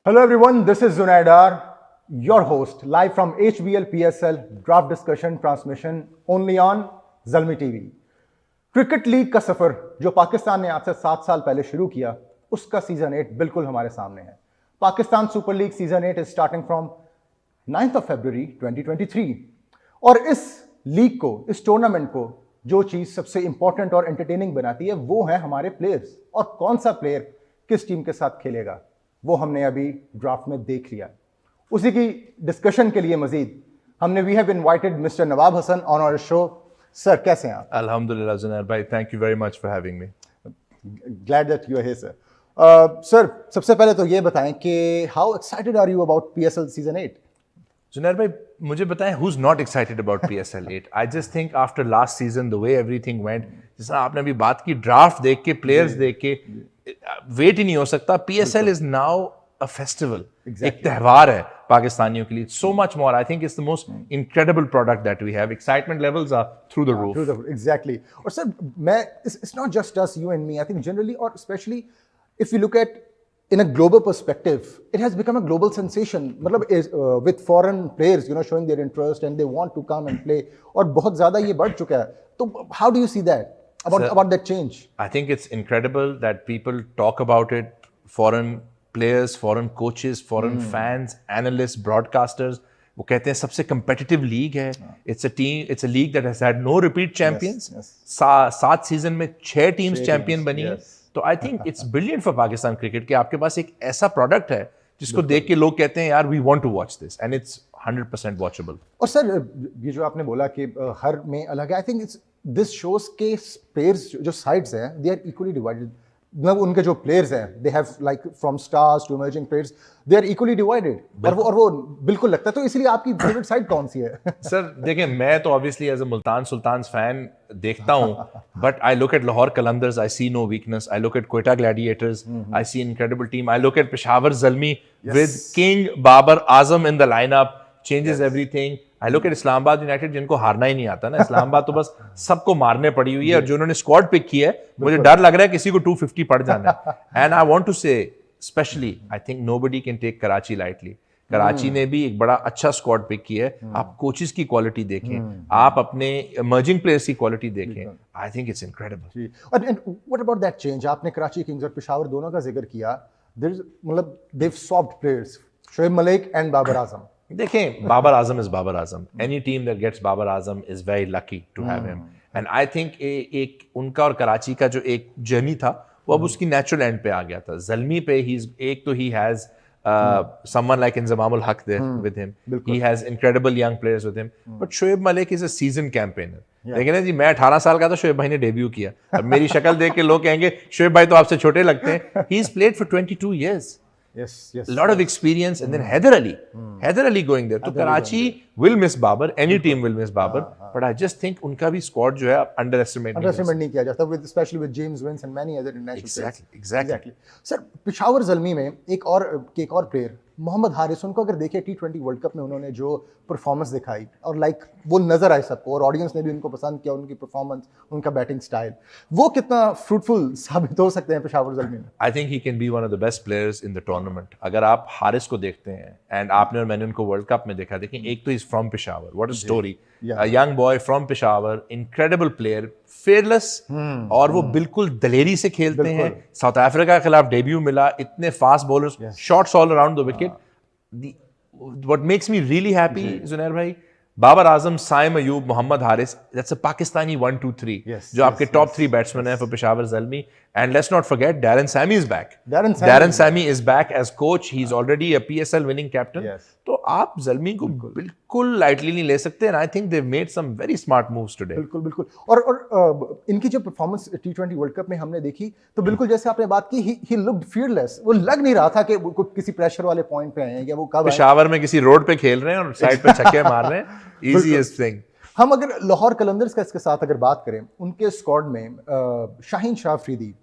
Hello everyone, this is Zunaidar, your host, live from HBL PSL draft discussion transmission only on Zalmi TV. Cricket league का सफर जो पाकिस्तान ने आज से 7 साल पहले शुरू किया, उसका सीजन 8 बिल्कुल हमारे सामने है. Pakistan super league season 8 is starting from 9th of February 2023. और इस लीग को, इस टूर्नामेंट को जो चीज सबसे इंपॉर्टेंट और एंटरटेनिंग बनाती है वो है हमारे प्लेयर्स. और कौन सा प्लेयर किस टीम के साथ खेलेगा वो हमने अभी ड्राफ्ट में देख लिया. उसी की डिस्कशन के लिए मजीद हमने we have invited mister Nawab Hasan on our show. Sir कैसे हैं आप? Alhamdulillah, Zunair bhai. Thank you very much for having me. Glad that you are here sir. Sir सबसे पहले तो ये बताएं कि how excited are you about PSL season 8? Zunair bhai, मुझे बताएं who's not excited about PSL 8? I just think after last season, the way everything went, जैसा आपने अभी बात की, ड्राफ्ट देख के, प्लेयर्स देख के, वेट ही नहीं हो सकता. PSL is now a festival. एक त्यौहार है पाकिस्तानियों के लिए. So much more. I think it's the most incredible product that we have. Excitement levels are through the roof. Exactly. और सर मैं it's not just us, you and me. I think generally or especially if you look at in a global perspective, it has become a global sensation. मतलब with foreign players, showing their interest and they want to come and play. और बहुत ज़्यादा ये बढ़ चुका है. तो how do you see that about that change? I think it's incredible that people talk about it. Foreign players, foreign coaches, foreign fans, analysts, broadcasters. वो कहते हैं सबसे competitive league है. It's a league that has had no repeat champions. Yes. 7 season में 6 teams champion बनी है. तो I think it's brilliant for Pakistan cricket कि आपके पास एक ऐसा प्रोडक्ट है जिसको देख के लोग कहते हैं यार we want to watch this and it's 100% watchable. और सर ये जो आपने बोला कि हर में अलग है, आई थिंक दिस शोज के प्लेयर्स जो साइड्स हैं दे आर इक्वली डिवाइडेड. मतलब उनके जो प्लेयर्स हैं they have like from stars to emerging players, they are equally divided. और वो बिल्कुल लगता है. तो इसलिए आपकी फेवरेट साइड कौन सी है? सर देखिए, मैं तो obviously as a Multan Sultans fan देखता हूँ, but I look at Lahore Qalandars, I see no weakness. I look at Quetta Gladiators, I see incredible team. I look at Peshawar Zalmi with king Babar Azam in the lineup, changes everything. I look at Islamabad United जिनको हारना ही नहीं आता ना. इस्लामाबाद तो बस सबको मारने पड़ी हुई है. और जो उन्होंने स्क्वाड पिक किया है, मुझे डर लग रहा है किसी को 250 पड़ जाना है. And I want to say specially I think nobody can take Karachi lightly. Karachi ने भी एक बड़ा अच्छा स्क्वाड पिक किया है. आप कोचेस की क्वालिटी देखें, आप अपने इमर्जिंग प्लेयर्स की क्वालिटी देखें. आई थिंक इट्स इनक्रेडिबल. और व्हाट अबाउट दैट चेंज? आपने कराची किंग्स और पेशावर दोनों का जिक्र किया. मतलब they have swapped players, Shoaib Malik and Babar Azam. देखें, Babar Azam is Babar Azam. Any team that gets Babar Azam is very lucky to have him. And I think एक उनका और कराची का जो एक जर्नी था वो अब उसकी नेचुरल एंड पे आ गया था. ज़ल्मी पे he has someone like Inzamamul Haq there with him. He has incredible young players with him. But Shoaib Malik is a seasoned campaigner. लेकिन जी मैं 18 साल का था, शोएब भाई ने डेब्यू किया. अब मेरी शक्ल देख के लोग कहेंगे शोएब भाई तो आपसे छोटे लगते हैं. He's played for 22 years. Yes. A lot of experience. And then Haider Ali going there. तो Karachi will miss Babar. Any team will miss Babar. But I just think उनका भी squad जो है underestimate नहीं किया जाता, especially with James Vince and many other international players. Exactly. Sir Peshawar Zalmi में एक और प्लेयर मोहम्मद हारिस, उनको अगर देखें T20 वर्ल्ड कप में उन्होंने जो परफॉर्मेंस दिखाई और वो नजर आए सबको और ऑडियंस ने भी उनको पसंद किया, उनकी परफॉर्मेंस, उनका बैटिंग स्टाइल, वो कितना फ्रूटफुल साबित हो सकते हैं पेशावर ज़ल्मी में? I think he can be one of the best players in the tournament. अगर आप हारिस को देखते हैं एंड आपने और मैंने उनको वर्ल्ड कप में देखा, देखें एक तो is from Peshawar, what a story. A young boy from Peshawar, incredible player, fearless, और वो बिल्कुल दलेरी से खेलते हैं. साउथ अफ्रीका के खिलाफ डेब्यू मिला, इतने fast bowlers, shots all around the wicket. What makes me really happy, Zunair भाई, Babar Azam, Saim Ayub, Mohammad Haris, that's a Pakistani 1, 2, 3, जो आपके टॉप 3 बैट्समैन हैं for Peshawar Zalmi. And let's not forget Darren Sammy is back. Darren Sammy is back as coach. He's already a PSL winning captain. तो आप ज़ल्मी को बिल्कुल lightly नहीं ले सकते. And I think they've made some very smart moves today. बिल्कुल. और इनकी जो परफॉर्मेंस T20 वर्ल्ड कप में हमने देखी, तो बिल्कुल जैसे आपने बात की, he looked fearless. वो लग नहीं रहा था कि वो किसी प्रेशर वाले पॉइंट पे आए हैं या वो कब पेशावर में किसी रोड पे खेल रहे हैं और साइड पे छक्के मार रहे हैं. Easiest thing. हम अगर लाहौर कलंदर्स का इसके साथ अगर बात करें, उनके स्क्वाड में शाहीन शाह अफरीदी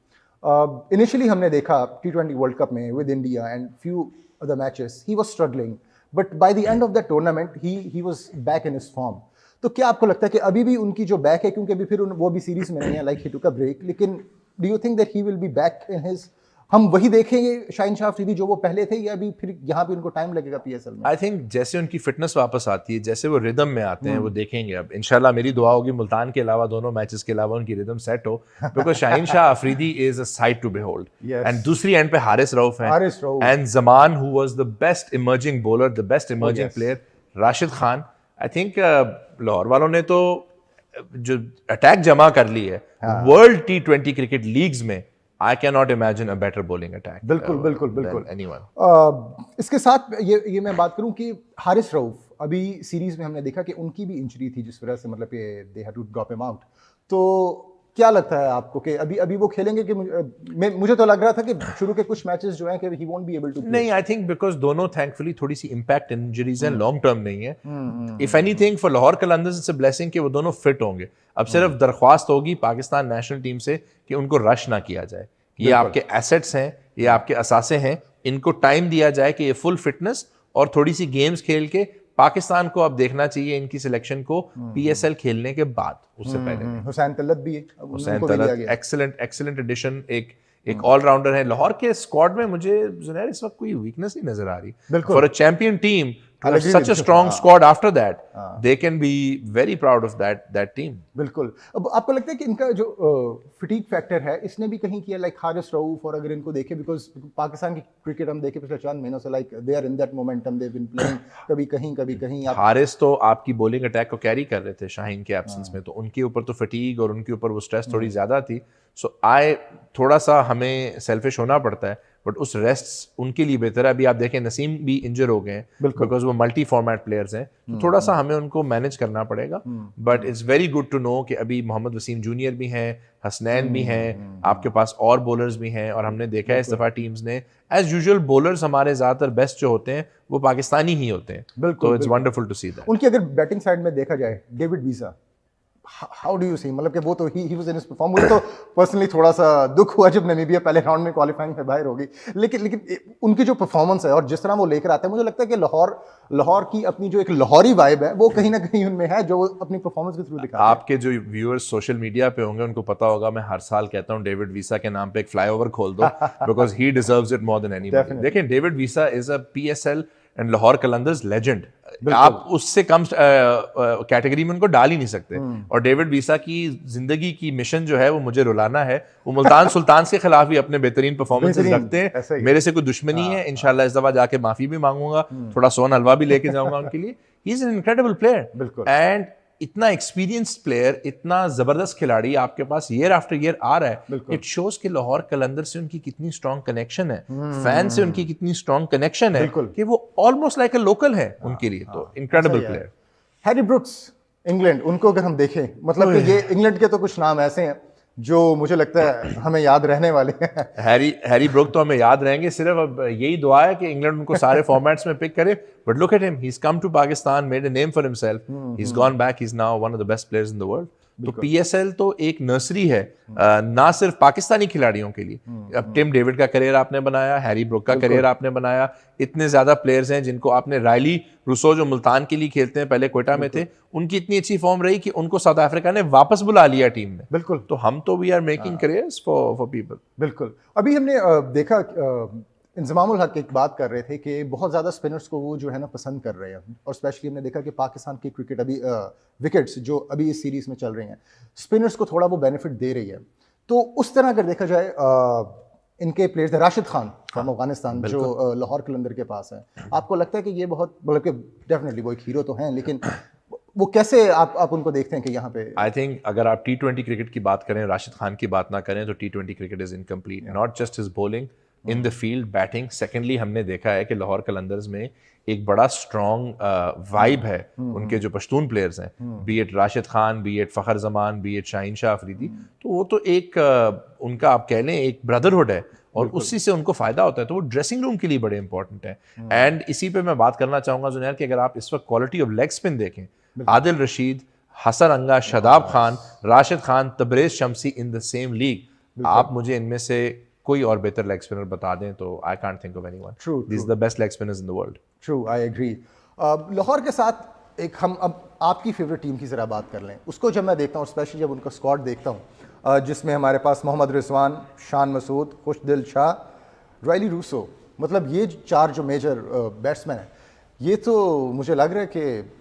इनिशियली हमने देखा T20 वर्ल्ड कप में with India and few other matches he was struggling, but by the end of the tournament he was back in his form. तो क्या आपको लगता है कि अभी भी उनकी जो बैक है, क्योंकि अभी फिर वो भी सीरीज में नहीं है, like he took a break, लेकिन do you think that he will be back in his हम वही देखेंगे शाहीन शाह अफरीदी जो वो पहले थे, या अभी फिर यहाँ पे उनको टाइम लगेगा पीएसएल में? आई थिंक जैसे उनकी फिटनेस वापस आती है, जैसे वो रिदम में आते हैं, वो देखेंगे अब इंशाल्लाह। मेरी दुआ होगी मुल्तान के अलावा दोनों मैचेस के अलावा उनकी रिदम सेट हो, because Shaheen Shah Afridi is a sight to behold. Yes. And दूसरी एंड पे हारिस रऊफ हैं, Haris Rauf. And Zaman who was the best emerging bowler, the best emerging yes. Player, Rashid Khan. I think Lahore वालों ने तो जो अटैक जमा कर ली है वर्ल्ड T20 क्रिकेट लीग्स में, I cannot imagine a better bowling attack. बिल्कुल बिल्कुल बिल्कुल than anyone. इसके साथ ये मैं बात करूं कि हारिस रऊफ अभी सीरीज में हमने देखा कि उनकी भी इंजरी थी, जिस वजह से मतलब कि they had to drop him out. तो क्या लगता है आपको कि अभी वो खेलेंगे कि मुझे तो लग रहा था कि शुरू के कुछ मैचेस जो हैं कि he won't be able to play. नहीं, आई थिंक बिकॉज दोनों थैंकफुली थोड़ी सी इम्पैक्ट इंजरीज हैं, लॉन्ग टर्म नहीं है। If anything for Lahore Qalandars it's a blessing कि वो दोनों फिट होंगे। अब सिर्फ दरख्वास्त होगी पाकिस्तान नेशनल टीम से कि उनको रश ना किया जाए। ये आपके एसेट्स हैं, ये आपके असासे हैं, इनको टाइम दिया जाए कि ये फुल फिटनेस और थोड़ी सी गेम्स खेल के पाकिस्तान को अब देखना चाहिए इनकी सिलेक्शन को पीएसएल खेलने के बाद, उससे पहले। हुसैन तलत भी है, हुसैन तलत एक्सीलेंट एडिशन, एक ऑलराउंडर है। लाहौर के स्क्वाड में मुझे जुनैर इस वक्त कोई वीकनेस नहीं नजर आ रही। For a champion team to have such a strong squad after that, they can be very proud of that team. बिल्कुल। अब आपको लगता है कि इनका जो फटीग फैक्टर है इसने भी कहीं किया, लाइक हारिस रऊफ, और अगर इनको देखें, बिकॉज पाकिस्तान की क्रिकेट हम देखें पिछले चंद महीनों से, like they are in that momentum, they have been playing कभी कहीं। हारिस तो आपकी बॉलिंग अटैक को कैरी कर रहे थे शाहीन के एब्सेंस में, तो उनके ऊपर तो फटीग और उनके ऊपर वो स्ट्रेस थोड़ी ज्यादा थी। सो थोड़ा सा हमें सेल्फिश होना पड़ता है, बट उस रेस्ट उनके लिए बेहतर है। अभी आप देखें नसीम भी इंजर हो गए हैं बिकॉज वो मल्टी फॉर्मेट प्लेयर्स हैं, तो थोड़ा सा हमें उनको मैनेज करना पड़ेगा। But it's very good to know कि अभी मोहम्मद वसीम जूनियर भी हैं, हसनैन भी हैं, आपके पास और बॉलर्स भी हैं। और हमने देखा है इस दफ़ा टीम्स ने एज यूजुअल बॉलर्स हमारे ज़्यादातर बेस्ट जो होते हैं वो पाकिस्तानी ही होते हैं। तो it's wonderful to see that. उनकी अगर बैटिंग साइड में देखा जाए, David Wiese, how do you see, मतलब कि वो तो he was in his perform. मुझे तो पर्सनली थोड़ा सा दुख हुआ जब नामीबिया पहले राउंड में क्वालिफाइंग में बाहर हो गई, लेकिन उनकी जो परफॉर्मस है और जिस तरह वो लेकर आते हैं, मुझे लगता है कि लाहौर की अपनी जो एक लाहौरी वाइब है वो कहीं ना कहीं उनमें है, जो अपनी परफॉर्मेंस के थ्रू दिखा। आपके जो व्यूअर्स सोशल मीडिया पे होंगे उनको पता होगा, मैं हर साल कहता हूँ डेविड वीसा के नाम पे एक फ्लाईओवर खोल दो, because he deserves it more than anybody. देखिए David Wiese is a PSL and Lahore Qalandars legend. आप उससे कम कैटेगरी में उनको डाल ही नहीं सकते। और डेविड वीसा की जिंदगी की मिशन जो है वो मुझे रुलाना है। वो मुल्तान सुल्तान के खिलाफ भी अपने बेहतरीन परफॉर्मेंसेस रखते हैं। मेरे से कोई दुश्मनी है, इंशाल्लाह इस दफा जाके माफी भी मांगूंगा, थोड़ा सोन हलवा भी लेके जाऊंगा उनके लिए। ही is an incredible player and इतना एक्सपीरियंस्ड प्लेयर, इतना जबरदस्त खिलाड़ी आपके पास ईयर आफ्टर ईयर आ रहा है। इट शोज कि लाहौर कलंदर से उनकी कितनी स्ट्रॉन्ग कनेक्शन है, फैन से उनकी कितनी स्ट्रॉन्ग कनेक्शन है कि वो ऑलमोस्ट लाइक अ लोकल है उनके लिए। तो incredible player. Harry brooks, England, उनको अगर हम देखें, मतलब कि ये इंग्लैंड के तो कुछ नाम ऐसे हैं जो मुझे लगता है हमें याद रहने वाले हैं। हैरी ब्रुक तो हमें याद रहेंगे। सिर्फ अब यही दुआ है कि इंग्लैंड उनको सारे फॉर्मेट्स में पिक करे। But look at him, he has come to Pakistan, made a name for himself, he has gone back, he is now one of the best players in the world. तो PSL तो एक nursery है ना सिर्फ पाकिस्तानी खिलाड़ियों के लिए। अब टिम डेविड का करियर आपने बनाया, हैरी ब्रुक का करियर आपने बनाया, इतने ज्यादा प्लेयर्स हैं जिनको आपने, रायली रूसो जो मुल्तान के लिए खेलते हैं, पहले क्वेटा में थे, उनकी इतनी अच्छी फॉर्म रही कि उनको साउथ अफ्रीका ने वापस बुला लिया टीम में। बिल्कुल। तो हम तो we are making careers for people. बिल्कुल। अभी हमने देखा इंजमामुल हक एक बात कर रहे थे कि बहुत ज़्यादा स्पिनर्स को वो जो है ना पसंद कर रहे हैं, और स्पेशली हमने देखा कि पाकिस्तान की क्रिकेट अभी विकेट्स जो अभी इस सीरीज में चल रही हैं, स्पिनर्स को थोड़ा वो बेनिफिट दे रही है। तो उस तरह अगर देखा जाए, इनके प्लेयर्स, राशिद खान फ्रॉम अफगानिस्तान जो लाहौर कलंदर के पास है, आपको लगता है कि ये बहुत, मतलब कि डेफिनेटली वो एक हीरो तो हैं, लेकिन वो कैसे आप उनको देखते हैं कि यहाँ पे? आई थिंक अगर आप T20 क्रिकेट की बात करें, राशिद खान की बात ना करें, तो T20 cricket is incomplete. Not just his bowling, in the field batting. Secondly हमने देखा है कि लाहौर कलंदर्स में एक बड़ा स्ट्रॉन्ग वाइब है उनके जो पश्तून प्लेयर्स हैं, be at Rashid Khan, be at Fakhar Zaman, be at Shaheen Shah Afridi. तो वो तो एक उनका आप कह लें एक ब्रदरहुड है, और उसी से उनको फायदा होता है। तो वो ड्रेसिंग रूम के लिए बड़े इंपॉर्टेंट है। एंड इसी पे मैं बात करना चाहूंगा जुनैर कि अगर आप इस वक्त क्वालिटी ऑफ लेग स्पिन देखें, आदिल रशीद, हसन अंगा, शादाब खान, राशिद खान, तबरेज शमसी इन द सेम लीग, आप मुझे इनमें से कोई और बेहतर लेग स्पिनर बता दें तो I can't think of anyone. This is the best leg spinners in the world. True, I agree. Lahore के साथ एक हम अब आपकी फेवरेट टीम की जरा बात कर लें। उसको जब मैं देखता हूँ, स्पेशली जब उनका स्क्वाड देखता हूँ, जिसमें हमारे पास मोहम्मद रिजवान, शान मसूद, खुशदिल शाह, रॉयली रूसो, मतलब ये चार जो मेजर बैट्समैन हैं, ये तो मुझे लग रहा है कि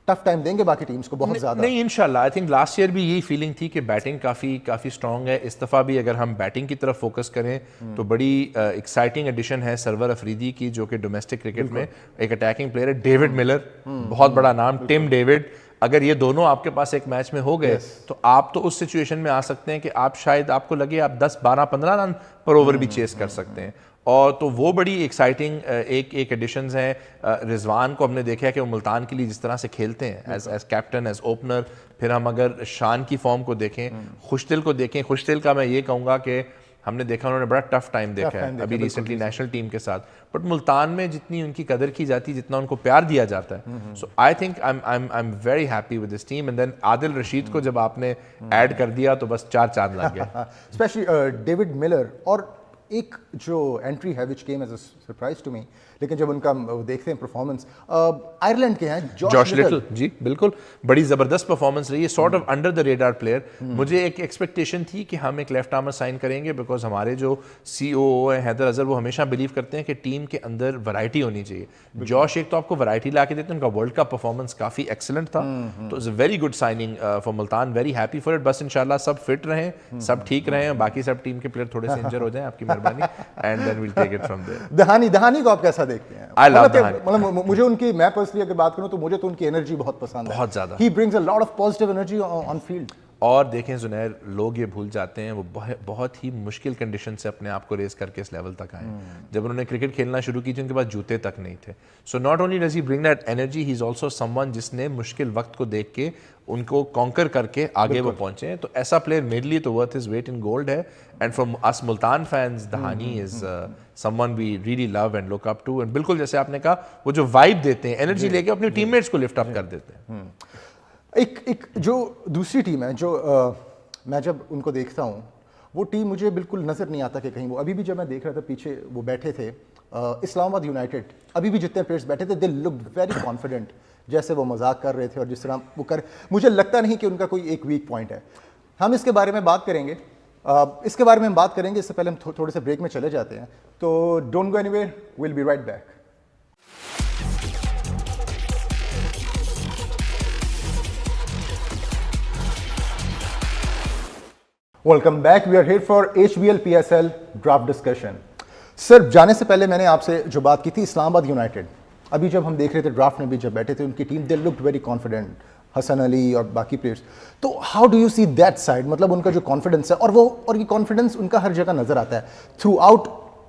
टफ टाइम देंगे बाकी टीम्स को बहुत ज़्यादा। नहीं इंशाल्लाह, आई थिंक लास्ट ईयर भी यही फीलिंग थी कि बैटिंग काफ़ी स्ट्रांग है। इस दफ़ा भी अगर हम बैटिंग की तरफ फोकस करें तो बड़ी एक्साइटिंग एडिशन है सरवर अफरीदी की, जो कि डोमेस्टिक क्रिकेट में एक अटैकिंग प्लेयर है। डेविड मिलर, बहुत बड़ा नाम, टिम डेविड, अगर ये दोनों आपके पास एक मैच में हो गए तो आप तो उस सिचुएशन में आ सकते हैं कि आप शायद, आपको लगे आप 10, 12, 15 रन पर ओवर भी चेस कर सकते हैं। और तो वो बड़ी एक्साइटिंग एक एडिशंस हैं। रिजवान को हमने देखा है कि वो मुल्तान के लिए जिस तरह से खेलते हैं एज कैप्टन, एज ओपनर। फिर हम अगर शान की फॉर्म को देखें, खुशदिल को देखें, खुशदिल का मैं ये कहूँगा कि हमने देखा उन्होंने बड़ा टफ टाइम देखा है अभी रिसेंटली नेशनल टीम के साथ, बट मुल्तान में जितनी उनकी कदर की जाती है, जितना उनको प्यार दिया जाता है, so I think I am very happy with this team. And then Adil Rashid को जब आपने ऐड कर दिया तो बस 4 चांद लग गया। स्पेशली डेविड मिलर, और एक जो एंट्री है which came as a surprise to me, लेकिन जब उनका देखते हैं परफॉर्मेंस, आयरलैंड के हैं जॉश लिटल, जी बिल्कुल, बड़ी ज़बरदस्त परफॉर्मेंस रही है, sort of under the radar player. मुझे एक एक्सपेक्टेशन थी कि हम एक लेफ्ट आर्मर साइन करेंगे, बिकॉज हमारे जो COO है हैदर अजहर, वो हमेशा बिलीव करते हैं कि टीम के अंदर वैरायटी होनी चाहिए। जॉश एक तो आपको वैरायटी ला के देते हैं, उनका वर्ल्ड कप परफॉर्मेंस काफ़ी एक्सेलेंट था, तो it's a very good signing for Multan, very happy for it. बस इंशाल्लाह सब फिट रहें, सब ठीक रहें, बाकी सब टीम के प्लेयर थोड़े से इंजर हो जाएं, आपकी मेहरबानी, and then will take it from there. Dahani को आप कैसा देखते हैं? आई लव मतलब मुझे उनकी, मैं पर्सनली अगर बात करूं तो मुझे तो उनकी एनर्जी बहुत पसंद है, बहुत ज़्यादा। He brings a lot of positive energy on field. और देखें जुनैर, लोग ये भूल जाते हैं वो बहुत ही मुश्किल कंडीशन से अपने आप को रेस करके इस लेवल तक आए। जब उन्होंने क्रिकेट खेलना शुरू की थी उनके पास जूते तक नहीं थे। So not only does he bring that energy, he is also someone जिसने मुश्किल वक्त को देख के उनको कॉन्कर करके आगे वो पहुंचे हैं। तो ऐसा प्लेयर मेरे लिए तो worth his weight in gold है। And from us Multan fans, Dahani is someone we really love and look up to. And बिल्कुल जैसे आपने कहा, वो जो वाइब देते हैं, एनर्जी लेके अपने टीममेट्स को लिफ्ट अप कर देते हैं। एक जो दूसरी टीम है, जो मैं जब उनको देखता हूँ, वो टीम मुझे बिल्कुल नज़र नहीं आता कि कहीं वो, अभी भी जब मैं देख रहा था पीछे वो बैठे थे, इस्लामाबाद यूनाइटेड, अभी भी जितने प्लेयर्स बैठे थे, दे लुक वेरी कॉन्फिडेंट, जैसे वो मजाक कर रहे थे और जिस तरह वो कर, मुझे लगता नहीं कि उनका कोई एक वीक पॉइंट है। हम इसके बारे में बात करेंगे, इसके बारे में हम बात करेंगे, इससे पहले हम थोड़े से ब्रेक में चले जाते हैं, तो don't go anywhere, will be right back. Welcome back, we are here for HBL PSL draft discussion. Sir, जाने से पहले मैंने आपसे जो बात की थी इस्लामाबाद यूनाइटेड, अभी जब हम देख रहे थे ड्राफ्ट में भी जब बैठे थे, उनकी team they looked very confident, Hasan Ali और बाकी प्लेयर्स, तो how do you see that side? मतलब उनका जो कॉन्फिडेंस है, और ये कॉन्फिडेंस उनका हर जगह नजर आता है थ्रू आउट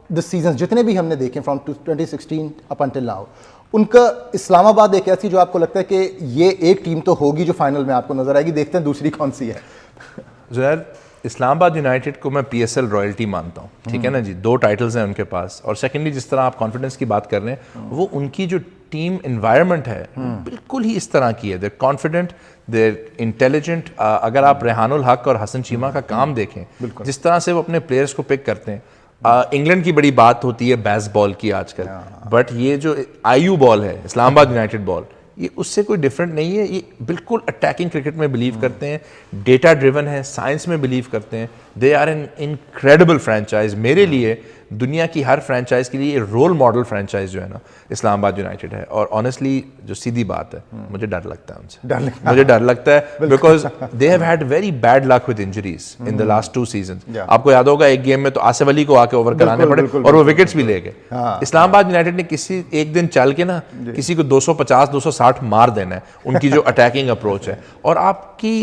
द सीजन, जितने भी हमने देखे फ्रॉम 2016 अप अंटिल नाउ। उनका इस्लामाबाद एक ऐसी जो आपको लगता है कि ये एक टीम तो होगी जो फाइनल में आपको नजर आएगी, देखते हैं दूसरी कौन सी है। ज़ुनैर, इस्लामाबाद यूनाइटेड को मैं PSL रॉयल्टी मानता हूँ, ठीक है ना जी, 2 टाइटल्स हैं उनके पास। और सेकेंडली, जिस तरह आप कॉन्फिडेंस की बात कर रहे हैं, वो उनकी जो टीम इन्वायरमेंट है बिल्कुल ही इस तरह की है। देर कॉन्फिडेंट, देर इंटेलिजेंट। अगर आप रेहानुल हक और हसन चीमा का काम देखें, जिस तरह से वो अपने प्लेयर्स को पिक करते हैं। इंग्लैंड की बड़ी बात होती है बेस बॉल की आजकल, बट ये जो IU बॉल है, इस्लामाबाद यूनाइटेड बॉल, ये उससे कोई डिफरेंट नहीं है। ये बिल्कुल अटैकिंग क्रिकेट में बिलीव करते हैं, डेटा ड्रिवन है, साइंस में बिलीव करते हैं। They are an incredible franchise. मेरे लिए दुनिया की हर फ्रेंचाइज के लिए रोल मॉडल फ्रेंचाइज जो है ना, इस्लामाबाद यूनाइटेड है। और ऑनेस्टली जो सीधी बात है, मुझे डर लगता है उनसे, मुझे डर लगता है, because they have had very bad luck with injuries in the last 2 season. आपको याद होगा एक गेम में तो आसिफ अली को आके ओवर कराने पड़े और वो विकेट्स भी ले गए। इस्लामाबाद यूनाइटेड ने किसी एक दिन चल के ना किसी को 250 260 मार देना है, उनकी जो अटैकिंग अप्रोच है। और आपकी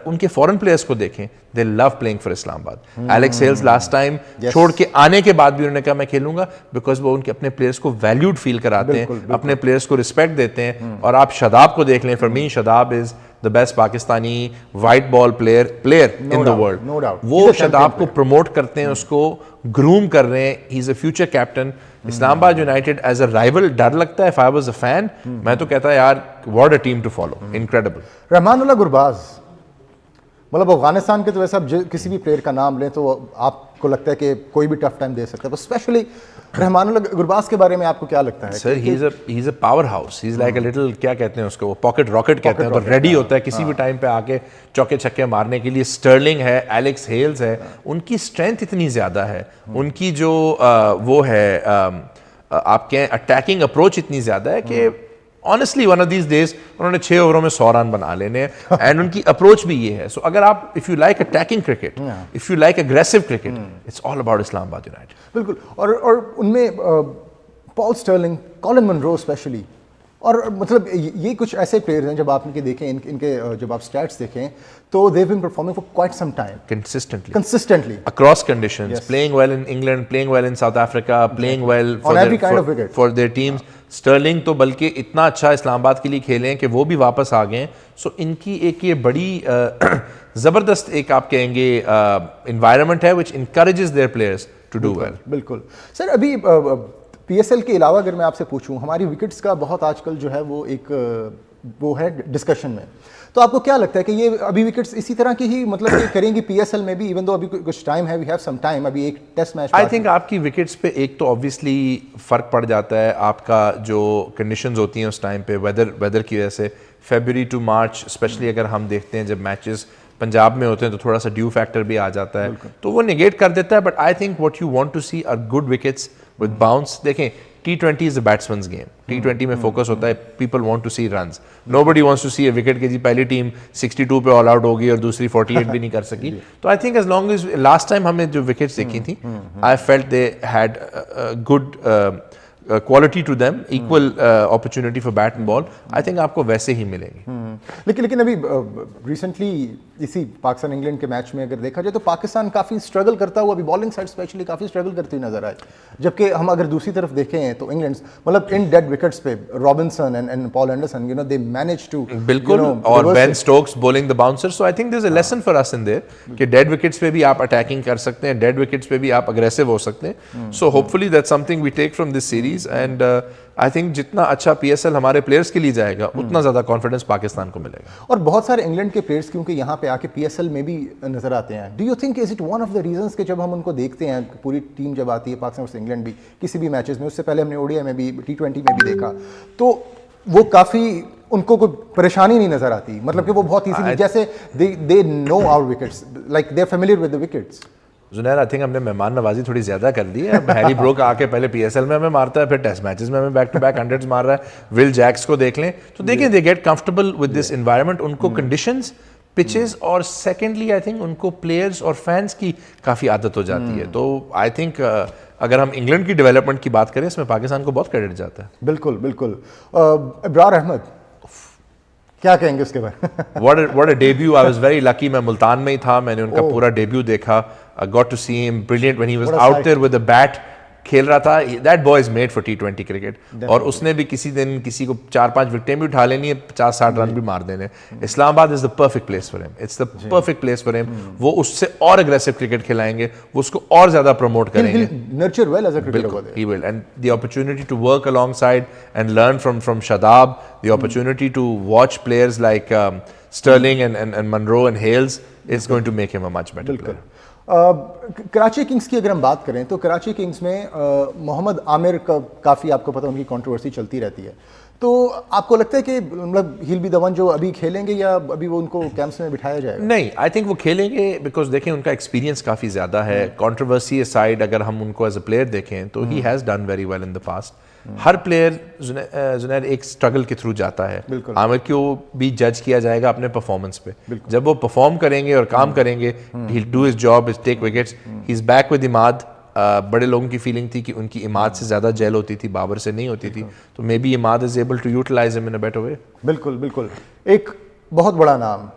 उनके फॉरेन प्लेयर्स को देखें, दे love playing for Islamabad. Alex Hales last time छोड़ के आने के बाद भी उन्होंने कहा मैं खेलूंगा, बिकॉज वो उनके अपने प्लेयर्स को वैल्यूड फील कराते हैं, अपने प्लेयर्स को रिस्पेक्ट देते हैं। और आप शादाब को देख लें, for me Shadab is the best Pakistani white ball player in the world. वो शादाब को प्रमोट करते हैं, उसको ग्रूम कर रहे हैं, he is a future captain. Islamabad United as a rival डर लगता है। If I was a fan, मैं तो कहता है यार, what a team to follow, incredible. Rahmanullah Gurbaz, मतलब अफगानिस्तान के तो वैसे आप किसी भी प्लेयर का नाम लें तो आपको लगता है कि कोई भी टफ टाइम दे सकता है, तो स्पेशली रहमानुल्लाह गुरबाज के बारे में आपको क्या लगता है? Sir he is a power house, he is like a little, क्या कहते हैं उसको, वो पॉकेट रॉकेट कहते हैं, तो रेडी होता है किसी भी टाइम पे आके चौके छक्के मारने के लिए। स्टर्लिंग है, एलेक्स हेल्स है, उनकी स्ट्रेंथ इतनी ज़्यादा है, उनकी जो वो है आप कहें अटैकिंग अप्रोच इतनी ज़्यादा है कि honestly one of these days उन्होंने 6 ओवरों में 100 रन बना लेने हैं, एंड उनकी अप्रोच भी ये है। सो अगर आप if you like attacking cricket, if you like aggressive cricket, it's all about Islamabad United. बिल्कुल। और उनमें Paul Stirling, Colin Munro specially, और मतलब ये कुछ ऐसे प्लेयर्स हैं जब आप इनके देखें, इनके जब आप स्टैट्स देखें तो they have been performing for quite some time consistently across conditions, playing well in England, playing well in South Africa, playing well on every kind of wicket for their teams. Stirling तो बल्कि इतना अच्छा इस्लामाबाद के लिए खेले हैं कि वो भी वापस आ गए हैं। सो इनकी एक ये बड़ी ज़बरदस्त एक आप कहेंगे इन्वायरमेंट है which encourages their players to do well। बिल्कुल सर। अभी पीएसएल के अलावा अगर मैं आपसे पूछूं, हमारी विकेट्स का बहुत आजकल जो है वो एक वो है डिस्कशन में, तो आपको क्या लगता है कि ये अभी विकेट्स इसी तरह की ही मतलब ये करेंगी पीएसएल में भी, इवन दो अभी कुछ टाइम है, वी हैव सम टाइम, अभी एक टेस्ट मैच। आई थिंक आपकी विकेट्स पे एक तो ऑब्वियसली फ़र्क पड़ जाता है, आपका जो कंडीशंस होती हैं उस टाइम पे वेदर की वजह से। फरवरी टू मार्च स्पेशली अगर हम देखते हैं जब मैचेस पंजाब में होते हैं तो थोड़ा सा ड्यू फैक्टर भी आ जाता है, तो वो निगेट कर देता है। But I think what you want to see are good wickets with bounce. देखें T20 is a batsmen game, T20 में फोकस होता है, people want to see runs, nobody wants to see a wicket के जी पहली team 62 पे all out होगी और दूसरी 48 भी नहीं कर सकी। तो I think as long as last time हमने जो विकेट्स देखी थी, I felt they had good quality to them, equal opportunity for bat and ball. I think आपको वैसे ही मिलेंगे। लेकिन अभी रिसेंटली इसी पाकिस्तान इंग्लैंड के मैच में अगर देखा जाए तो पाकिस्तान काफ़ी स्ट्रगल करता हुआ, अभी बॉलिंग साइड स्पेशली काफ़ी स्ट्रगल करती हुई नजर आए, जबकि हम अगर दूसरी तरफ देखें तो इंग्लैंड मतलब इन डेड विकेट्स पे Robinson and Paul Anderson, you know, they manage to, बिल्कुल, और Ben Stokes bowling the bouncer. So I think there is a lesson for us in there कि डेड विकेट्स पे भी आप attacking कर सकते हैं, डेड विकेट्स पे भी आप अग्रेसिव हो सकते हैं। So hopefully that's something we take from this series, and I think जितना अच्छा पीएसएल हमारे प्लेयर्स के लिए जाएगा उतना ज़्यादा कॉन्फिडेंस पाकिस्तान को मिलेगा। और बहुत सारे इंग्लैंड के प्लेयर्स क्योंकि यहाँ पे आके पीएसएल में भी नजर आते हैं, do you think is it one of the reasons कि जब हम उनको देखते हैं, पूरी टीम जब आती है पाकिस्तान वर्सेस इंग्लैंड भी किसी भी मैचेस में, उससे पहले हमने ओडीआई में भी T20 में भी देखा, तो वो काफ़ी उनको कोई परेशानी नहीं नजर आती, मतलब कि वो बहुत ईजीली जैसे they know our wickets, like they are familiar with the wickets. Zunair, I think हमने मेहमान नवाजी थोड़ी ज्यादा कर दी है। अब हैरी ब्रोक आके पहले पीएसएल में हमें मारता है, फिर टेस्ट मैचेस में हमें बैक टू बैक हंड्रेड्स मार रहा है। विल जैक्स को देख लें तो देखें, they get comfortable with this environment, उनको कंडीशंस, पिचेस, और सेकेंडली आई थिंक उनको प्लेयर्स और फैंस की काफ़ी आदत हो जाती है। तो आई थिंक अगर हम इंग्लैंड की डेवलपमेंट की बात करें, इसमें पाकिस्तान को बहुत क्रेडिट जाता है। बिल्कुल बिल्कुल। इब्रार अहमद, क्या कहेंगे उसके बारे? What a debut! I was very lucky. मैं मुल्तान में ही था, मैंने उनका पूरा डेब्यू देखा। I got to see him brilliant when he was out there with the bat, खेल रहा था। That boy is made for T20 cricket। और उसने भी किसी दिन किसी को 4-5 विकेटें भी उठा लेनी है, 50-60 रन भी मार देने। Islamabad is the perfect place for him, it's the perfect place for him. वो उससे और अग्रेसिव क्रिकेट खिलाएंगे, वो उसको और ज्यादा प्रमोट करेंगे। Nurture well as a cricketer over there. He will, and the opportunity to work alongside and learn from Shadab, the opportunity to watch players like Sterling and Monroe and Hales is going to make him a much better player। Karachi Kings की अगर हम बात करें तो Karachi Kings में मोहम्मद आमिर का काफ़ी, आपको पता, उनकी कंट्रोवर्सी चलती रहती है, तो आपको लगता है कि मतलब ही विल बी द वन जो अभी खेलेंगे या अभी वो उनको कैंप्स में बिठाया जाएगा? नहीं, आई थिंक वो खेलेंगे, बिकॉज देखें उनका एक्सपीरियंस काफ़ी ज़्यादा है। कंट्रोवर्सी साइड अगर हम उनको एज अ प्लेयर देखें तो he has done very well in the past. हर प्लेयर जुनैर एक स्ट्रगल के थ्रू जाता है। आमिर को भी जज किया जाएगा अपने परफॉर्मेंस पे। जब वो परफॉर्म करेंगे और काम करेंगे, he will do his job, his take wickets. He is back with Imad. बड़े लोगों की फीलिंग थी कि उनकी इमाद से ज़्यादा जेल होती थी, बाबर से नहीं होती थी, तो maybe Imad is able to utilize him in a better way. बिल्कुल बिल्कुल। एक बहुत बड़ा नाम,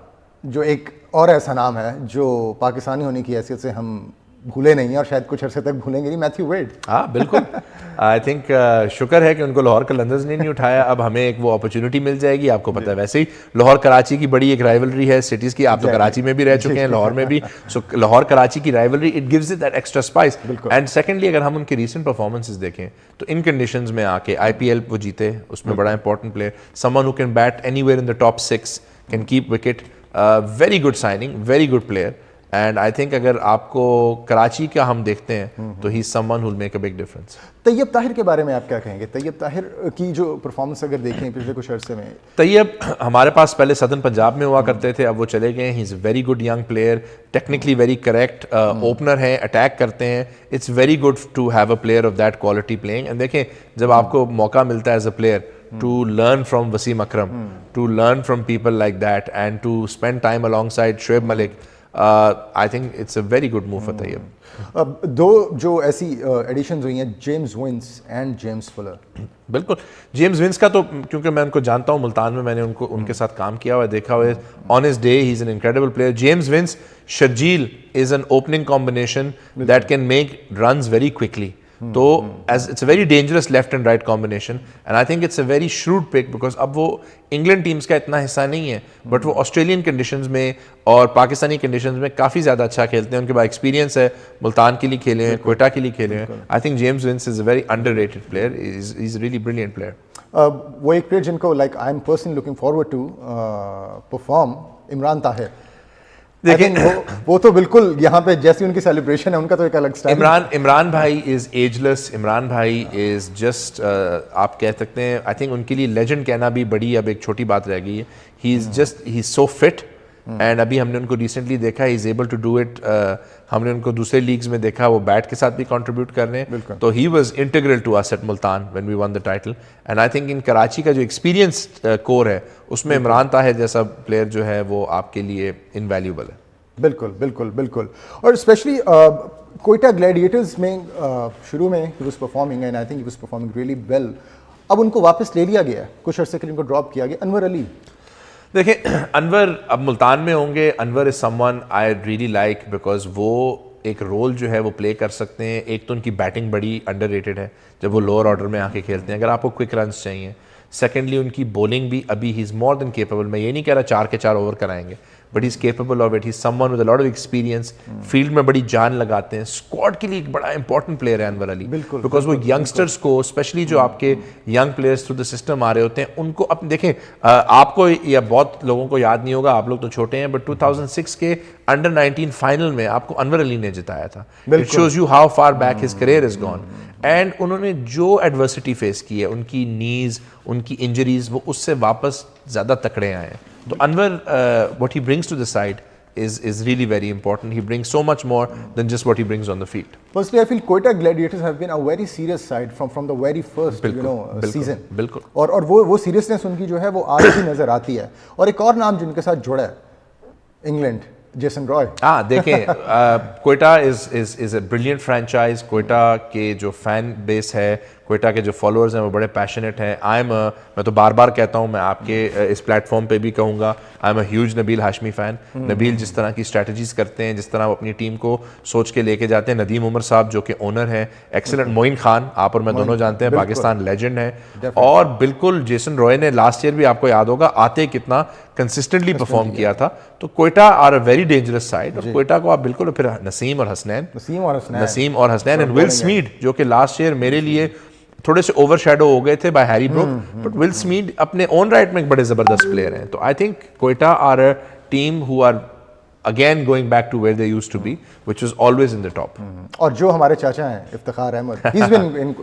जो एक और ऐसा नाम है जो पाकिस्तानी होने की हैसियत से हम भूले नहीं और शायद कुछ अरसे तक भूलेंगे नहीं, मैथ्यू वेड। हाँ बिल्कुल। आई थिंक शुक्र है कि उनको लाहौर कलंदर्स ने नहीं उठाया। अब हमें एक वो अपॉर्चुनिटी मिल जाएगी। आपको पता है वैसे ही लाहौर कराची की बड़ी एक राइवलरी है सिटीज़ की। आप तो कराची में भी रह चुके हैं, लाहौर में भी। सो लाहौर कराची की rivalry, it gives it that extra spice. And secondly अगर हम उनके रीसेंट परफॉर्मेंसेज देखें तो इन कंडीशंस में आके IPL वो जीते, उसमें बड़ा important player, someone who can bat anywhere in the top 6, can keep wicket, very good signing, very good player, and I think अगर आपको कराची का हम देखते हैं तो he is someone who will make a big difference. Tayyab Tahir के बारे में आप क्या कहेंगे? तैयब ताहिर की जो परफॉर्मेंस अगर देखें पिछले कुछ अरसे में, तैयब हमारे पास पहले सदर्न पंजाब में हुआ करते थे, अब वो चले गए। He is a very good young player, technically very correct, opener है, अटैक करते हैं। It's very good to have a player of that quality playing. And देखें, जब आपको मौका मिलता है एज अ player to learn from Wasim Akram, to learn from people like that, and to spend time alongside Shoaib Malik, I think it's a very good move for Tayyib. अब दो जो ऐसी एडिशंस हुई हैं, James Vince and James Fuller. बिल्कुल, James Vince का तो क्योंकि मैं उनको जानता हूँ, मुल्तान में मैंने उनके साथ काम किया हुआ है, देखा हुआ है। On his day he is an incredible player. James Vince Sharjeel is an opening combination that can make runs very quickly. तो as it's a very dangerous left and right combination, and I think it's a very shrewd pick, because अब वो England teams का इतना हिस्सा नहीं है, but वो Australian conditions में और पाकिस्तानी कंडीशंस में काफ़ी ज़्यादा अच्छा खेलते हैं। उनके पास एक्सपीरियंस है, मुल्तान के लिए खेले हैं, क्वेटा के लिए खेले हैं। I think James Vince is a very underrated player, is really brilliant player. वो एक प्लेयर जिनको like I am personally looking forward to perform, Imran Tahir. देखिए वो तो बिल्कुल यहाँ पे जैसी उनकी सेलिब्रेशन है, उनका तो एक अलग स्टाइल। इमरान भाई इज एजलेस। इमरान भाई इज जस्ट आप कह सकते हैं, आई थिंक उनके लिए लेजेंड कहना भी बड़ी अब एक छोटी बात रह गई है। He is just, he is so fit, and अभी हमने उनको रिसेंटली देखा, he is able to do it. हमने उनको दूसरे लीग्स में देखा, वो बैट के साथ भी कंट्रीब्यूट कर रहे हैं। तो he was integral to us at Multan when we won the title, and I think in Karachi का जो एक्सपीरियंस कोर है, उसमें इमरान ताहिर जैसा प्लेयर जो है वो आपके लिए इनवैल्यूएबल है। बिल्कुल बिल्कुल बिल्कुल। और स्पेशली कोयटा ग्लैडिएटर्स में शुरू में he was performing, and I think he was performing really well. अब उनको वापस ले लिया गया है, कुछ अर्से के लिए उनको ड्रॉप किया गया। अनवर अली, देखिए अनवर अब मुल्तान में होंगे। Anwar is someone I really like, because वो एक रोल जो है वो प्ले कर सकते हैं। एक तो उनकी बैटिंग बड़ी अंडररेटेड है जब वो लोअर ऑर्डर में आके खेलते हैं, अगर आपको क्विक रन्स चाहिए। सेकेंडली उनकी बॉलिंग भी अभी he is more than capable. मैं ये नहीं कह रहा 4 के 4 ओवर कराएंगे, but he is capable of it. He is someone with a lot of experience, field में बड़ी जान लगाते हैं। स्क्वाड के लिए एक बड़ा इंपॉर्टेंट प्लेयर है अनवर अली, बिकॉज वो यंगस्टर्स को, स्पेशली जो आपके young players through the system आ रहे होते हैं, उनको अब देखें, आपको या बहुत लोगों को याद नहीं होगा, आप लोग तो छोटे हैं, बट 2006 के अंडर 19 फाइनल में आपको अनवर अली ने जिताया था। It shows you how far back his career is gone. And उन्होंने जो एडवर्सिटी फेस की है, उनकी नीज, उनकी इंजरीज, वो उससे वापस ज़्यादा तकड़े आए हैं। तो Anwar, what he brings to the side is really very important. He brings so much more than just what he brings on the field. Personally, I feel Quetta Gladiators have been a very serious side from the very first season. बिल्कुल। और वो seriousness उनकी जो है वो आज भी नजर आती है। और एक और नाम जिनके साथ जुड़ा है, इंग्लैंड, जेसन रॉय। हाँ देखें, Quetta is a brilliant franchise. Quetta के जो फैन बेस है, क्वेटा के जो फॉलोअर्स हैं वो बड़े पैशनेट हैं। मैं तो बार बार कहता हूँ, मैं आपके इस प्लेटफॉर्म पे भी कहूँगा, आई am a huge Nabeel Hashmi fan. Nabeel जिस तरह की स्ट्रैटेजीज करते हैं, जिस तरह वो अपनी टीम को सोच के लेके जाते हैं। नदीम उमर साहब जो कि ओनर हैं, एक्सेलेंट। मोइन खान, आप और मैं दोनों जानते हैं, पाकिस्तान लेजेंड है। और बिल्कुल जेसन रॉय ने लास्ट ईयर भी आपको याद होगा, आते कितना कंसिस्टेंटली परफॉर्म किया था। तो Quetta are a very dangerous side, और क्वेटा को आप बिल्कुल, फिर नसीम और हसनैन एंड विल स्मीड, जो कि लास्ट ईयर मेरे लिए थोड़े से ओवरशैडो हो गए थे by Harry Brook, but Will Smeed अपने ओन राइट में एक बड़े जबरदस्त प्लेयर हैं। तो I think Quetta are a team who are again going back to where they used to be, which was always in the top. और जो हमारे चाचा हैं Iftikhar Ahmed, he is been in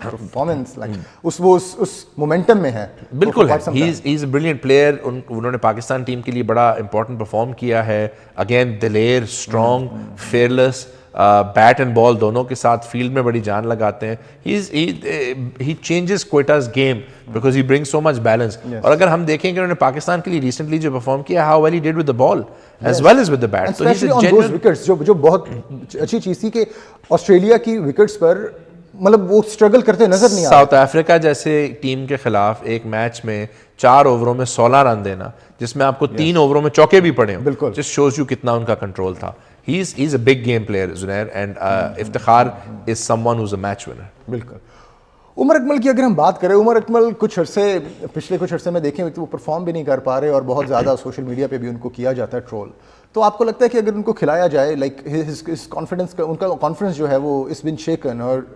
performance like उस मोमेंटम में है। बिल्कुल है, he is a brilliant player. उन्होंने पाकिस्तान टीम के लिए बड़ा इंपॉर्टेंट परफॉर्म किया है। अगेन दिलेर, strong, fearless, bat and ball दोनों के साथ फील्ड में बड़ी जान लगाते हैं। He changes Quetta's game because he brings so much balance. और अगर हम देखें कि उन्होंने पाकिस्तान के लिए रिसेंटली जो परफॉर्म किया, how well he did with the ball as well as with the bat. तो he is a genuine wickets, जो बहुत अच्छी चीज थी कि ऑस्ट्रेलिया की विकेट्स पर मतलब वो स्ट्रगल करते नजर नहीं आ रहे। साउथ अफ्रीका जैसे टीम के खिलाफ एक मैच में 4 ओवरों में 16 रन देना, जिसमें आपको 3 ओवरों में चौके भी पड़े, बिल्कुल, जस्ट शोज यू कितना उनका कंट्रोल था। He's a big game player, Zunair, and Iftikhar is someone who's a match winner. बिल्कुल। उमर अकमल की अगर हम बात करें, उमर अकमल पिछले कुछ अरसे में देखें तो वो परफॉर्म भी नहीं कर पा रहे, और बहुत ज़्यादा सोशल मीडिया पे भी उनको किया जाता है ट्रोल। तो आपको लगता है कि अगर उनको खिलाया जाए, लाइक हिज कॉन्फिडेंस, उनका कॉन्फिडेंस जो है वो इज बीन शेकन, और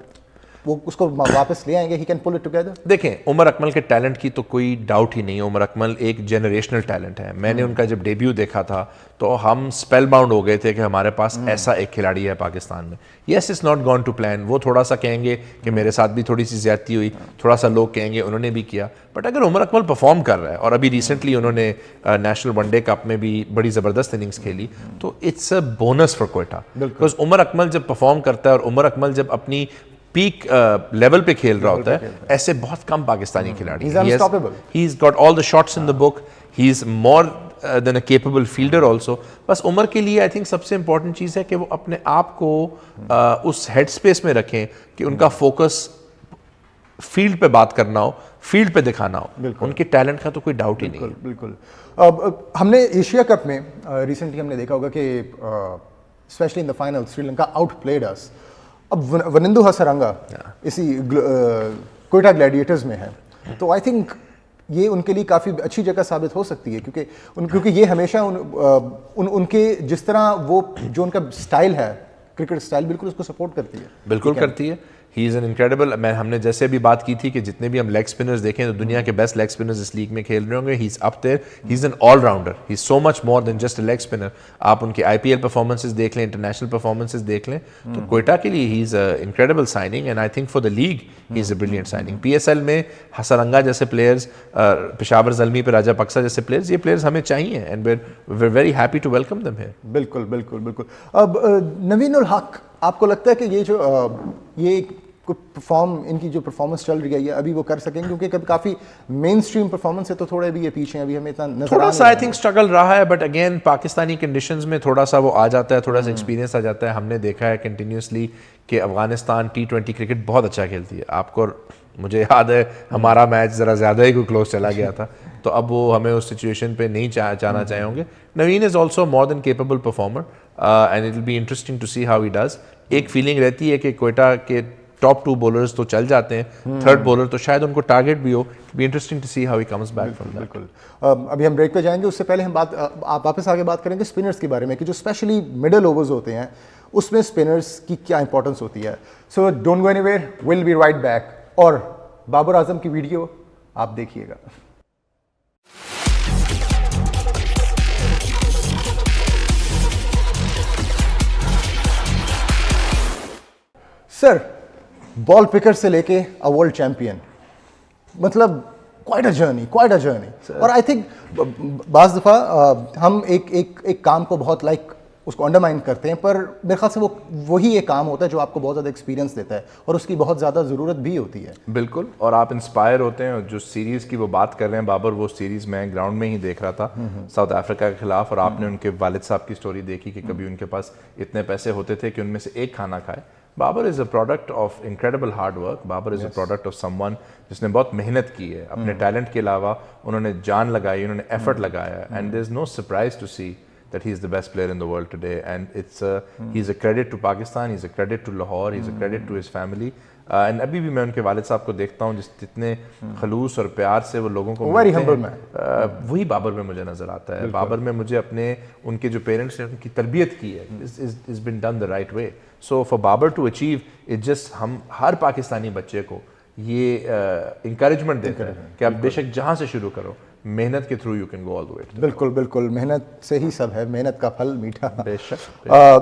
वो उसको वापस ले आएंगे, he can pull it together? देखें, उमर अकमल के टैलेंट की तो कोई डाउट ही नहीं है। उमर अकमल एक जनरेशनल टैलेंट है। मैंने उनका जब डेब्यू देखा था तो हम स्पेल बाउंड हो गए थे कि हमारे पास ऐसा एक खिलाड़ी है पाकिस्तान में। Yes, it's not gone to plan. वो थोड़ा सा कहेंगे कि मेरे साथ भी थोड़ी सी ज्यादती हुई, थोड़ा सा लोग कहेंगे उन्होंने भी किया, बट अगर उमर अकमल परफॉर्म कर रहा है और अभी रिसेंटली उन्होंने नेशनल वनडे कप में भी बड़ी ज़बरदस्त इनिंग्स खेली, तो it's a bonus for Quetta. Because Umar Akmal जब परफॉर्म करता है और उमर अकमल जब अपनी पीक लेवल पे खेल रहा होता है, ऐसे बहुत कम पाकिस्तानी खिलाड़ी। He is got all the shots in the book, he is more than a capable fielder also. बस उमर के लिए आई थिंक सबसे इंपॉर्टेंट चीज़ है कि वो अपने आप को उस हेड स्पेस में रखें कि उनका फोकस फील्ड पे बात करना हो, फील्ड पे दिखाना हो। उनके टैलेंट का तो कोई डाउट ही नहीं है। बिल्कुल। अब हमने एशिया कप में रिसेंटली हमने देखा होगा कि specially in the final Sri Lanka out played us. अब वनिंदु हसरंगा इसी कोयटा ग्लैडिएटर्स में है, तो आई थिंक ये उनके लिए काफ़ी अच्छी जगह साबित हो सकती है, क्योंकि ये हमेशा उनके जिस तरह वो जो उनका स्टाइल है, क्रिकेट स्टाइल, बिल्कुल उसको सपोर्ट करती है। बिल्कुल करती है। ही इज़ एन इनक्रेडिबल। हमने जैसे भी बात की थी कि जितने भी हम लेग स्पिनर्स देखें तो दुनिया के बेस्ट लेग स्पिनर्स इस लीग में खेल रहे होंगे। He is up there, he is an all rounder, he is so much more than just a leg spinner. आप उनके IPL परफॉर्मेंसेस देख लें, इंटरनेशनल परफॉर्मेंसेस देख लें, तो कोयटा के लिए ही is a incredible signing and I think for the league he is a brilliant signing. PSL में हसरंगा जैसे प्लेयर्स, पेशावर ज़ल्मी पे राजा पक्सा जैसे प्लेयर्स, ये प्लेयर्स हमें चाहिए and we're very happy to welcome them here। बिल्कुल बिल्कुल बिल्कुल। अब नवीन उल हक, आपको लगता है कि ये जो ये इनकी जो परफॉर्मेंस चल रही है ये अभी वो कर सकेंगे? क्योंकि कभी काफ़ी मेन स्ट्रीम परफॉर्मेंस है तो थोड़े भी ये पीछे हैं, अभी हमें इतना नजर थोड़ा सा आई थिंक स्ट्रगल रहा है, बट अगेन पाकिस्तानी कंडीशंस में थोड़ा सा वो आ जाता है, थोड़ा सा एक्सपीरियंस आ जाता है। हमने देखा है कंटिन्यूसली कि अफगानिस्तान T20 क्रिकेट बहुत अच्छा खेलती है। आपको मुझे याद है हमारा मैच ज़रा ज़्यादा ही क्लोज चला गया था, तो अब वो हमें उस सिचुएशन पे नहीं जाना चाहे होंगे। Naveen is also more than capable performer and it will be interesting to see how he does. एक फीलिंग रहती है कि कोयटा के टॉप 2 बॉलर्स तो चल जाते हैं, थर्ड बॉलर तो शायद उनको टारगेट भी हो। Be interesting to see how he comes back from that. बिल्कुल। अभी हम ब्रेक पे जाएंगे, उससे पहले हम आप वापस आगे बात करेंगे स्पिनर्स के बारे में कि जो स्पेशली मिडल ओवर्स होते हैं उसमें स्पिनर्स की क्या इंपॉर्टेंस होती है। So don't go anywhere, will be right back. और बाबर आजम की वीडियो आप देखिएगा। सर, बॉल पिकर से लेके अ वर्ल्ड चैंपियन, मतलब क्वाइट अ जर्नी। और आई थिंक बाज़ दफ़ा हम एक काम को बहुत उसको अंडरमाइन करते हैं, पर मेरे ख्याल से वही एक काम होता है जो आपको बहुत ज़्यादा एक्सपीरियंस देता है और उसकी बहुत ज़्यादा ज़रूरत भी होती है। बिल्कुल, और आप इंस्पायर होते हैं। जो सीरीज़ की वो बात कर रहे हैं बाबर, वो सीरीज़ मैं ग्राउंड में ही देख रहा था साउथ अफ्रीका के खिलाफ, और आपने उनके वालिद साहब की स्टोरी देखी कि कभी उनके पास इतने पैसे होते थे कि उनमें से एक खाना खाए। Babar is a product of incredible hard work. Babar is a product of someone जिसने बहुत मेहनत की है, अपने टैलेंट के अलावा उन्होंने जान लगाई, उन्होंने एफर्ट लगाया, and there is no surprise to see that he is the best player in the world today, and he's a credit to Pakistan, he's a credit to Lahore, he's a credit to his family, and अभी भी मैं उनके वालिद साहब को देखता हूँ जितने खलूस और प्यार से वो लोगों को वेरी हम्बल मैन, वही बाबर में मुझे नजर आता है। बाबर में मुझे अपने उनके जो पेरेंट्स ने उनकी तरबियत की है, is been done the right way. So for Babar to achieve it, just हम हर पाकिस्तानी बच्चे को ये इंकरेजमेंट देते हैं कि आप बेशक जहाँ से शुरू करो, मेहनत के through you can go all the way. बिल्कुल बिल्कुल, मेहनत से ही सब है, मेहनत का फल मीठा। बेशक।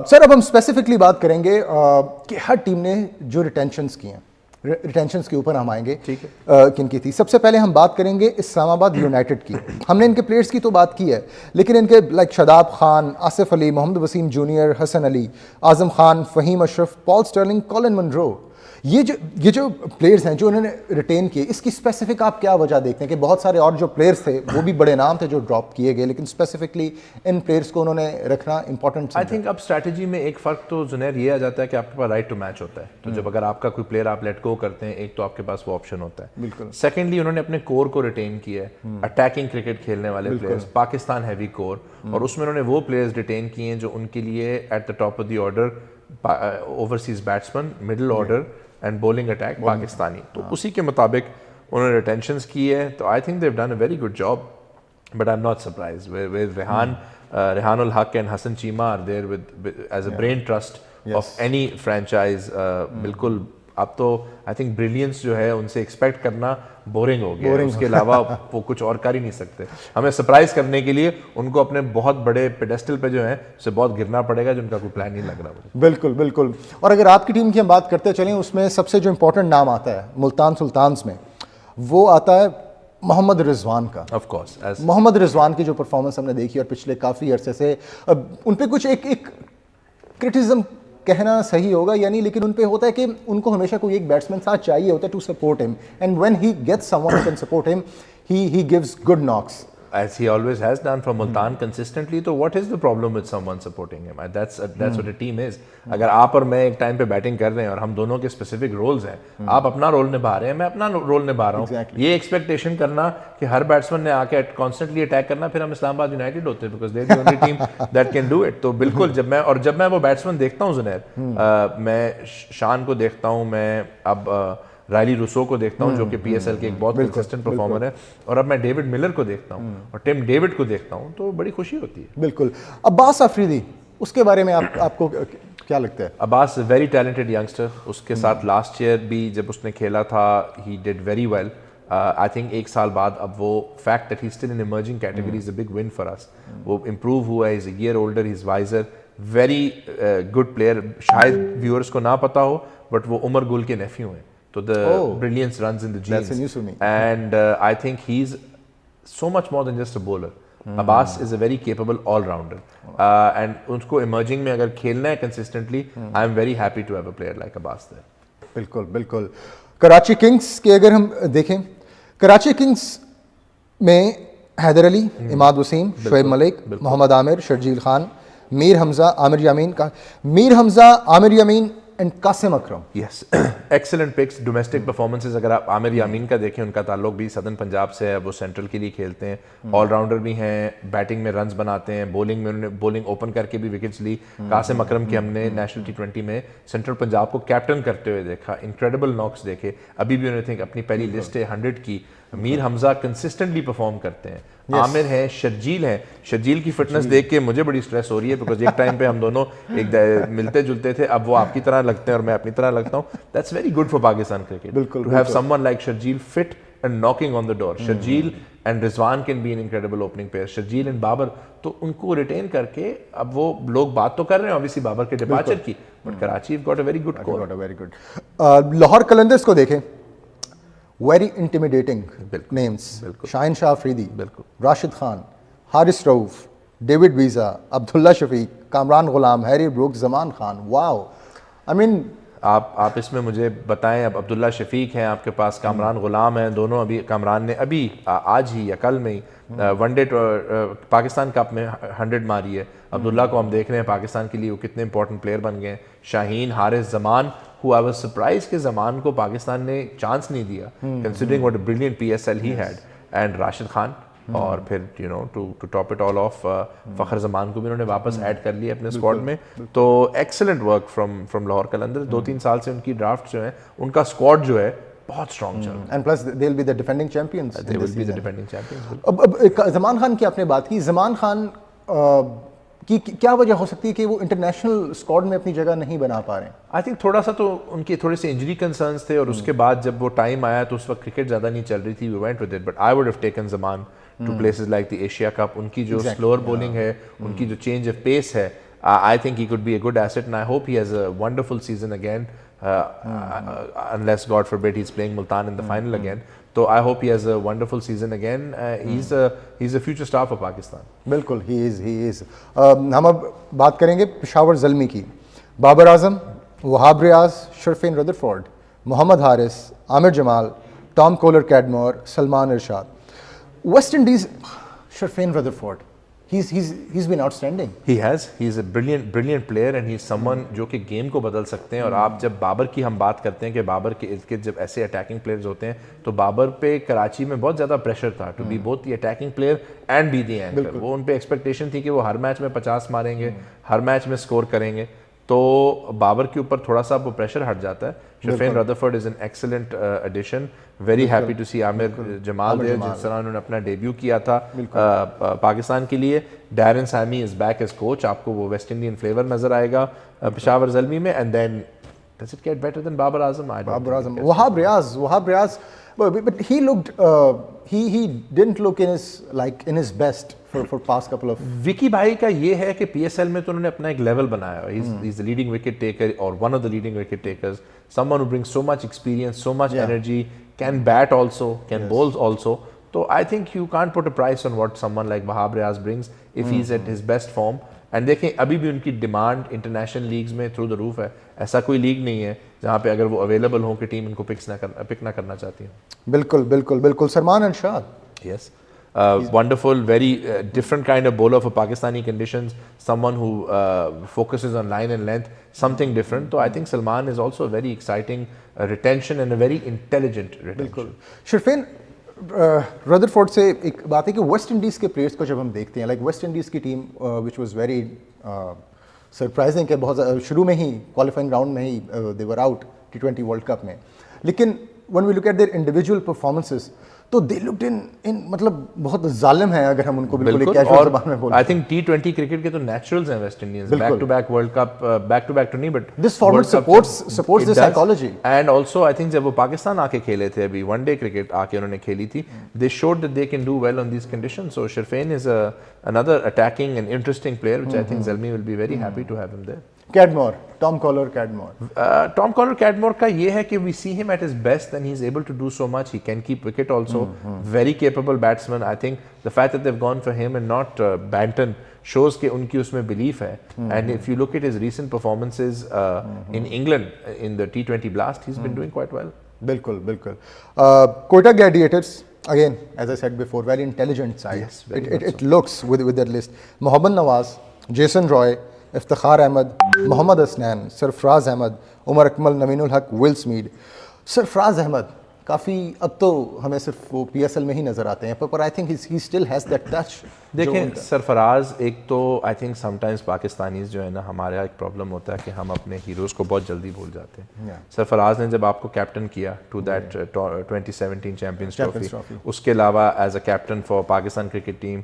सर, अब हम स्पेसिफिकली बात करेंगे कि हर टीम ने जो रिटेंशंस की हैं, रिटेंशंस के ऊपर हम आएंगे। ठीक है। किन की थी? सबसे पहले हम बात करेंगे इस्लामाबाद यूनाइटेड की। हमने इनके प्लेयर्स की तो बात की है, लेकिन इनके like Shadab Khan, Asif Ali, Mohammad Wasim junior, Hasan Ali, Azam Khan, Faheem Ashraf, Paul Stirling, Colin Munro, ये जो प्लेयर्स हैं जो उन्होंने रिटेन किए, इसकी स्पेसिफिक आप क्या वजह देखते हैं कि बहुत सारे और जो प्लेयर्स थे वो भी बड़े नाम थे जो ड्रॉप किए गए, लेकिन स्पेसिफिकली इन प्लेयर्स को उन्होंने रखना इंपॉर्टेंट? आई थिंक अब स्ट्रैटेजी में एक फ़र्क तो जुनैर ये आ जाता है कि आपके पास राइट टू मैच होता है। तो जब अगर आपका कोई प्लेयर आप लेट गो करते हैं, एक तो आपके पास वो ऑप्शन होता है। बिल्कुल। सेकेंडली, उन्होंने अपने कोर को रिटेन किया है, अटैकिंग क्रिकेट खेलने वाले प्लेयर्स, पाकिस्तान हैवी कोर, और उसमें उन्होंने वो प्लेयर्स रिटेन किए हैं जो उनके लिए at the top of the order overseas batsman, middle order and bowling attack Pakistani, तो उसी के मुताबिक उन्होंने रिटेंशंस की है। तो I think they have done a very good job, but I am not surprised with Rehan ul Haq and Hasan Cheema are there with as a brain trust of any franchise. बिल्कुल अब तो आई थिंक ब्रिलियंस जो है उनसे एक्सपेक्ट करना बोरिंग हो गया है। उसके अलावा वो कुछ और कर ही नहीं सकते। हमें सरप्राइज करने के लिए उनको अपने बहुत बड़े पेडेस्टल पे जो है उससे बहुत गिरना पड़ेगा, जिनका कोई प्लान नहीं लग रहा मुझे। बिल्कुल बिल्कुल। और अगर आपकी टीम की हम बात करते चलें, उसमें सबसे जो इंपॉर्टेंट नाम आता है मुल्तान सुल्तान्स में, वो आता है मोहम्मद रिजवान का। ऑफ कोर्स मोहम्मद रिजवान की जो परफॉर्मेंस हमने देखी और पिछले काफ़ी अरसे से उन पे कुछ एक क्रिटिसिज्म कहना सही होगा या नहीं, लेकिन उन पे होता है कि उनको हमेशा कोई एक बैट्समैन साथ चाहिए होता है to support him, and when he gets someone who can support him he gives good knocks as he always has done for Multan consistently. तो what is the problem with someone supporting him? That's what a team is. अगर आप और मैं एक time पे batting कर रहे हैं और हम दोनों के स्पेसिफिक रोल्स हैं, आप अपना रोल निभा रहे हैं, मैं अपना रोल निभा रहा हूँ, Exactly. ये एक्सपेक्टेशन करना कि हर बैट्समैन ने आके कॉन्स्टेंटली अटैक करना, फिर हम इस्लामाबाद यूनाइटेड होते हैं, because they the only team that can do it. तो बिल्कुल जब मैं वो बैट्समैन देखता हूँ जुनैर, मैं शान को देखता हूँ, मैं अब रायली रूसो को देखता हूँ जो कि पीएसएल के एक बहुत कंसिस्टेंट परफॉर्मर है, और अब मैं डेविड मिलर को देखता हूँ और टिम डेविड को देखता हूँ, तो बड़ी खुशी होती है। बिल्कुल। अब्बास अफरीदी, उसके बारे में आपको क्या लगता है? अब्बास वेरी टैलेंटेड यंगस्टर, उसके साथ लास्ट ईयर भी जब उसने खेला था he did very well. I think एक साल बाद अब वो fact that he still in emerging category is a big win for us. वो इम्प्रूव हुआ है, is a year older, he is wiser, very good player. शायद व्यूअर्स को ना पता हो बट वो उमर गुल के नेफ्यू हैं, तो the brilliance runs in the genes. That's news to me. And I think he's so much more than just a bowler. Abbas is a very capable all-rounder. And उसको emerging में अगर खेलना है consistently, I am very happy to have a player like Abbas there. बिल्कुल बिल्कुल। Karachi Kings के अगर हम देखें, कराची किंग्स में Haider Ali, Imad Wasim, Shoaib Malik, Mohammad Amir, Sharjeel Khan, Mir Hamza, Amir Yamin and Qasim Akram. Yes, excellent picks, domestic performances। अगर आप आमिर यामीन का देखें, उनका ताल्लुक भी सदर्न पंजाब से है, वो सेंट्रल के लिए खेलते हैं, ऑलराउंडर भी हैं, बैटिंग में रन्स बनाते हैं, बॉलिंग में उन्होंने बॉलिंग ओपन करके भी विकेट्स ली। कासिम अकरम की हमने नेशनल T20 में सेंट्रल पंजाब को कैप्टन करते हुए देखा, इनक्रेडिबल नॉक्स देखे, अभी भी उन्होंने अपनी पहली लिस्ट है 100 की। मीर हमजा कंसिस्टेंटली परफॉर्म करते हैं, आमिर है, शर्जील की फिटनेस देख के मुझे बड़ी स्ट्रेस हो रही है, बिकॉज एक टाइम पे हम दोनों एक मिलते जुलते थे, अब वो आपकी तरह लगते हैं और मैं अपनी तरह लगता हूँ। That's very good for Pakistan cricket to have someone like Sharjeel fit and knocking on the door. Sharjeel and Rizwan can be an incredible opening pair, Sharjeel and Babar, तो उनको रिटेन करके अब वो लोग बात तो कर रहे हैं ऑब्वियसली बाबर के डिपार्चर की, but Karachi got a very good core. Very good. Lahore Qalandars को देखें, very intimidating names, Shaheen Shah Afridi, Rashid Khan, Haris Rauf, David Wiese, Abdullah Shafique, Kamran Ghulam, Harry Brooks, Zaman Khan. Wow, I mean आप इसमें मुझे बताएं, अब अब्दुल्ला शफीक हैं आपके पास, कामरान गुलाम हैं, दोनों अभी कामरान ने अभी आज ही या कल में ही वनडे पाकिस्तान कप में 100 मारी है। अब्दुल्ला को हम देख रहे हैं पाकिस्तान के लिए वो कितने इंपॉर्टेंट प्लेयर बन गए हैं। Shaheen, Haris, Zaman, who I was surprised कि जमान को पाकिस्तान ने चांस नहीं दिया, considering what a brilliant PSL he had, and Rashid Khan, और फिर you know to top it all off Fakhar Zaman को भी उन्होंने वापस ऐड कर लिया अपने स्क्वाड में। तो excellent work from Lahore Qalandars. 2-3 साल से उनकी ड्राफ्ट जो है, उनका स्क्वाड जो है बहुत स्ट्रॉन्ग चल रहा है, and plus they will be the defending champions. They will be the defending champions. अब जमान खान की आपने बात की, जमान खान की क्या वजह हो सकती है कि वो इंटरनेशनल स्क्वाड में अपनी जगह नहीं बना पा रहे हैं? आई थिंक थोड़ा सा तो उनके थोड़े से इंजरी कंसर्न्स थे, और उसके बाद जब वो टाइम आया तो उस वक्त क्रिकेट ज़्यादा नहीं चल रही थी, we went with it, but I would have taken Zaman to places like the Asia cup. उनकी जो स्लोअर बॉलिंग है, उनकी जो चेंज ऑफ पेस है, I think he could be a good asset, and I hope he has a wonderful season again, unless God forbid he's playing Multan in the final again. So I hope he has a wonderful season again. He's a future star for Pakistan. बिल्कुल, he is. हम अब बात करेंगे पेशावर ज़ल्मी की। Babar Azam, Wahab Riaz, Sherfane Rutherford, Mohammad Haris, Aamer Jamal, Tom Kohler Cadmore, Salman Irshad. West Indies, Sherfane Rutherford, he's been outstanding. He's a brilliant player, and he's someone जो कि game को बदल सकते हैं। और आप जब बाबर की हम बात करते हैं कि बाबर के इर्द गिर्द जब ऐसे अटैकिंग प्लेयर्स होते हैं, तो बाबर पे कराची में बहुत ज़्यादा प्रेशर था to be both the attacking player and be the anchor. वो उन पे एक्सपेक्टेशन थी कि वो हर मैच में 50 मारेंगे, हर मैच में स्कोर करेंगे, तो बाबर के ऊपर थोड़ा सा वो प्रेशर हट जाता है। Sherfane Rutherford is an excellent addition, very happy to see Aamer Jamal there, जिस तरह उन्होंने अपना डेब्यू किया था पाकिस्तान के लिए। Darren Sammy is back as coach, आपको वो वेस्ट इंडियन फ्लेवर नजर आएगा पेशावर ज़ल्मी में। And then Does it get better than Babar Azam? I don't Babar think Azam, it gets Wahab Riaz, but he looked, he didn't look in his best for past couple of. Vicky भाई का ये है कि PSL में तो उन्होंने अपना एक लेवल बनाया है. He's the leading wicket taker or one of the leading wicket takers. Someone who brings so much experience, so much energy, can bat also, can bowl also. So I think you can't put a price on what someone like Wahab Riaz brings if he's at his best form. And देखें अभी भी उनकी demand international leagues में through the roof है. ऐसा कोई league नहीं है जहाँ पे अगर वो अवेलेबल हो कि टीम इनको पिक ना करना चाहती है. बिल्कुल बिल्कुल बिल्कुल. Salman Irshad, yes, wonderful, very different kind of bowler for Pakistani conditions, someone who focuses on line and length, something different. So I think Salman is also a very exciting retention and a very intelligent retention. बिल्कुल. शिरफिन, Rutherford से एक बात है कि West Indies के players को जब हम देखते हैं, लाइक वेस्ट इंडीज़ की team which was very surprising, के बहुत शुरू में ही क्वालिफाइंग राउंड में ही they were out T20 world cup में, लेकिन when we look at their individual performances तो दे लुक्ड इन मतलब बहुत जालिम है अगर हम उनको बिल्कुल कैजुअल ज़बान में बोलें. आई थिंक T20 क्रिकेट के तो नेचुरल्स हैं West Indies, back to back world cup, back to back तो नहीं, but this format supports this psychology. And also I think जब वो पाकिस्तान आके खेले थे, अभी वनडे क्रिकेट आके उन्होंने खेली थी, they showed that they can do well on these conditions. So Sherfane is another attacking and interesting player, which I think Zalmi will be very happy to have him there. Cadmore, Tom Collar Cadmore. Tom Collar Cadmore का ये है कि we see him at his best and he's able to do so much. He can keep wicket also. Very capable batsman. I think the fact that they've gone for him and not Banton shows कि उनकी उसमें belief है. And if you look at his recent performances in England in the T20 Blast, he's been doing quite well. बिल्कुल बिल्कुल. Quetta Gladiators, again, as I said before, very intelligent side. Yes, very it looks with that list. Mohammad Nawaz, Jason Roy, Iftikhar Ahmad, Mohammad Hasnain, Sarfaraz Ahmad, Umar Akmal, Naveenul हक, will Smith. Sarfaraz Ahmad काफ़ी अब तो हमें सिर्फ वो PSL में ही नज़र आते हैं, पर I think he still has that touch. देखें सरफराज, एक तो आई थिंक समटाइम्स पाकिस्तानीज़ जो है ना, हमारे यहाँ एक प्रॉब्लम होता है कि हम अपने हीरोज़ को बहुत जल्दी भूल जाते हैं. सरफराज ने जब आपको कैप्टन किया टू दैट 2017 चैम्पियंस ट्रॉफी, उसके अलावा as a captain for Pakistan cricket team,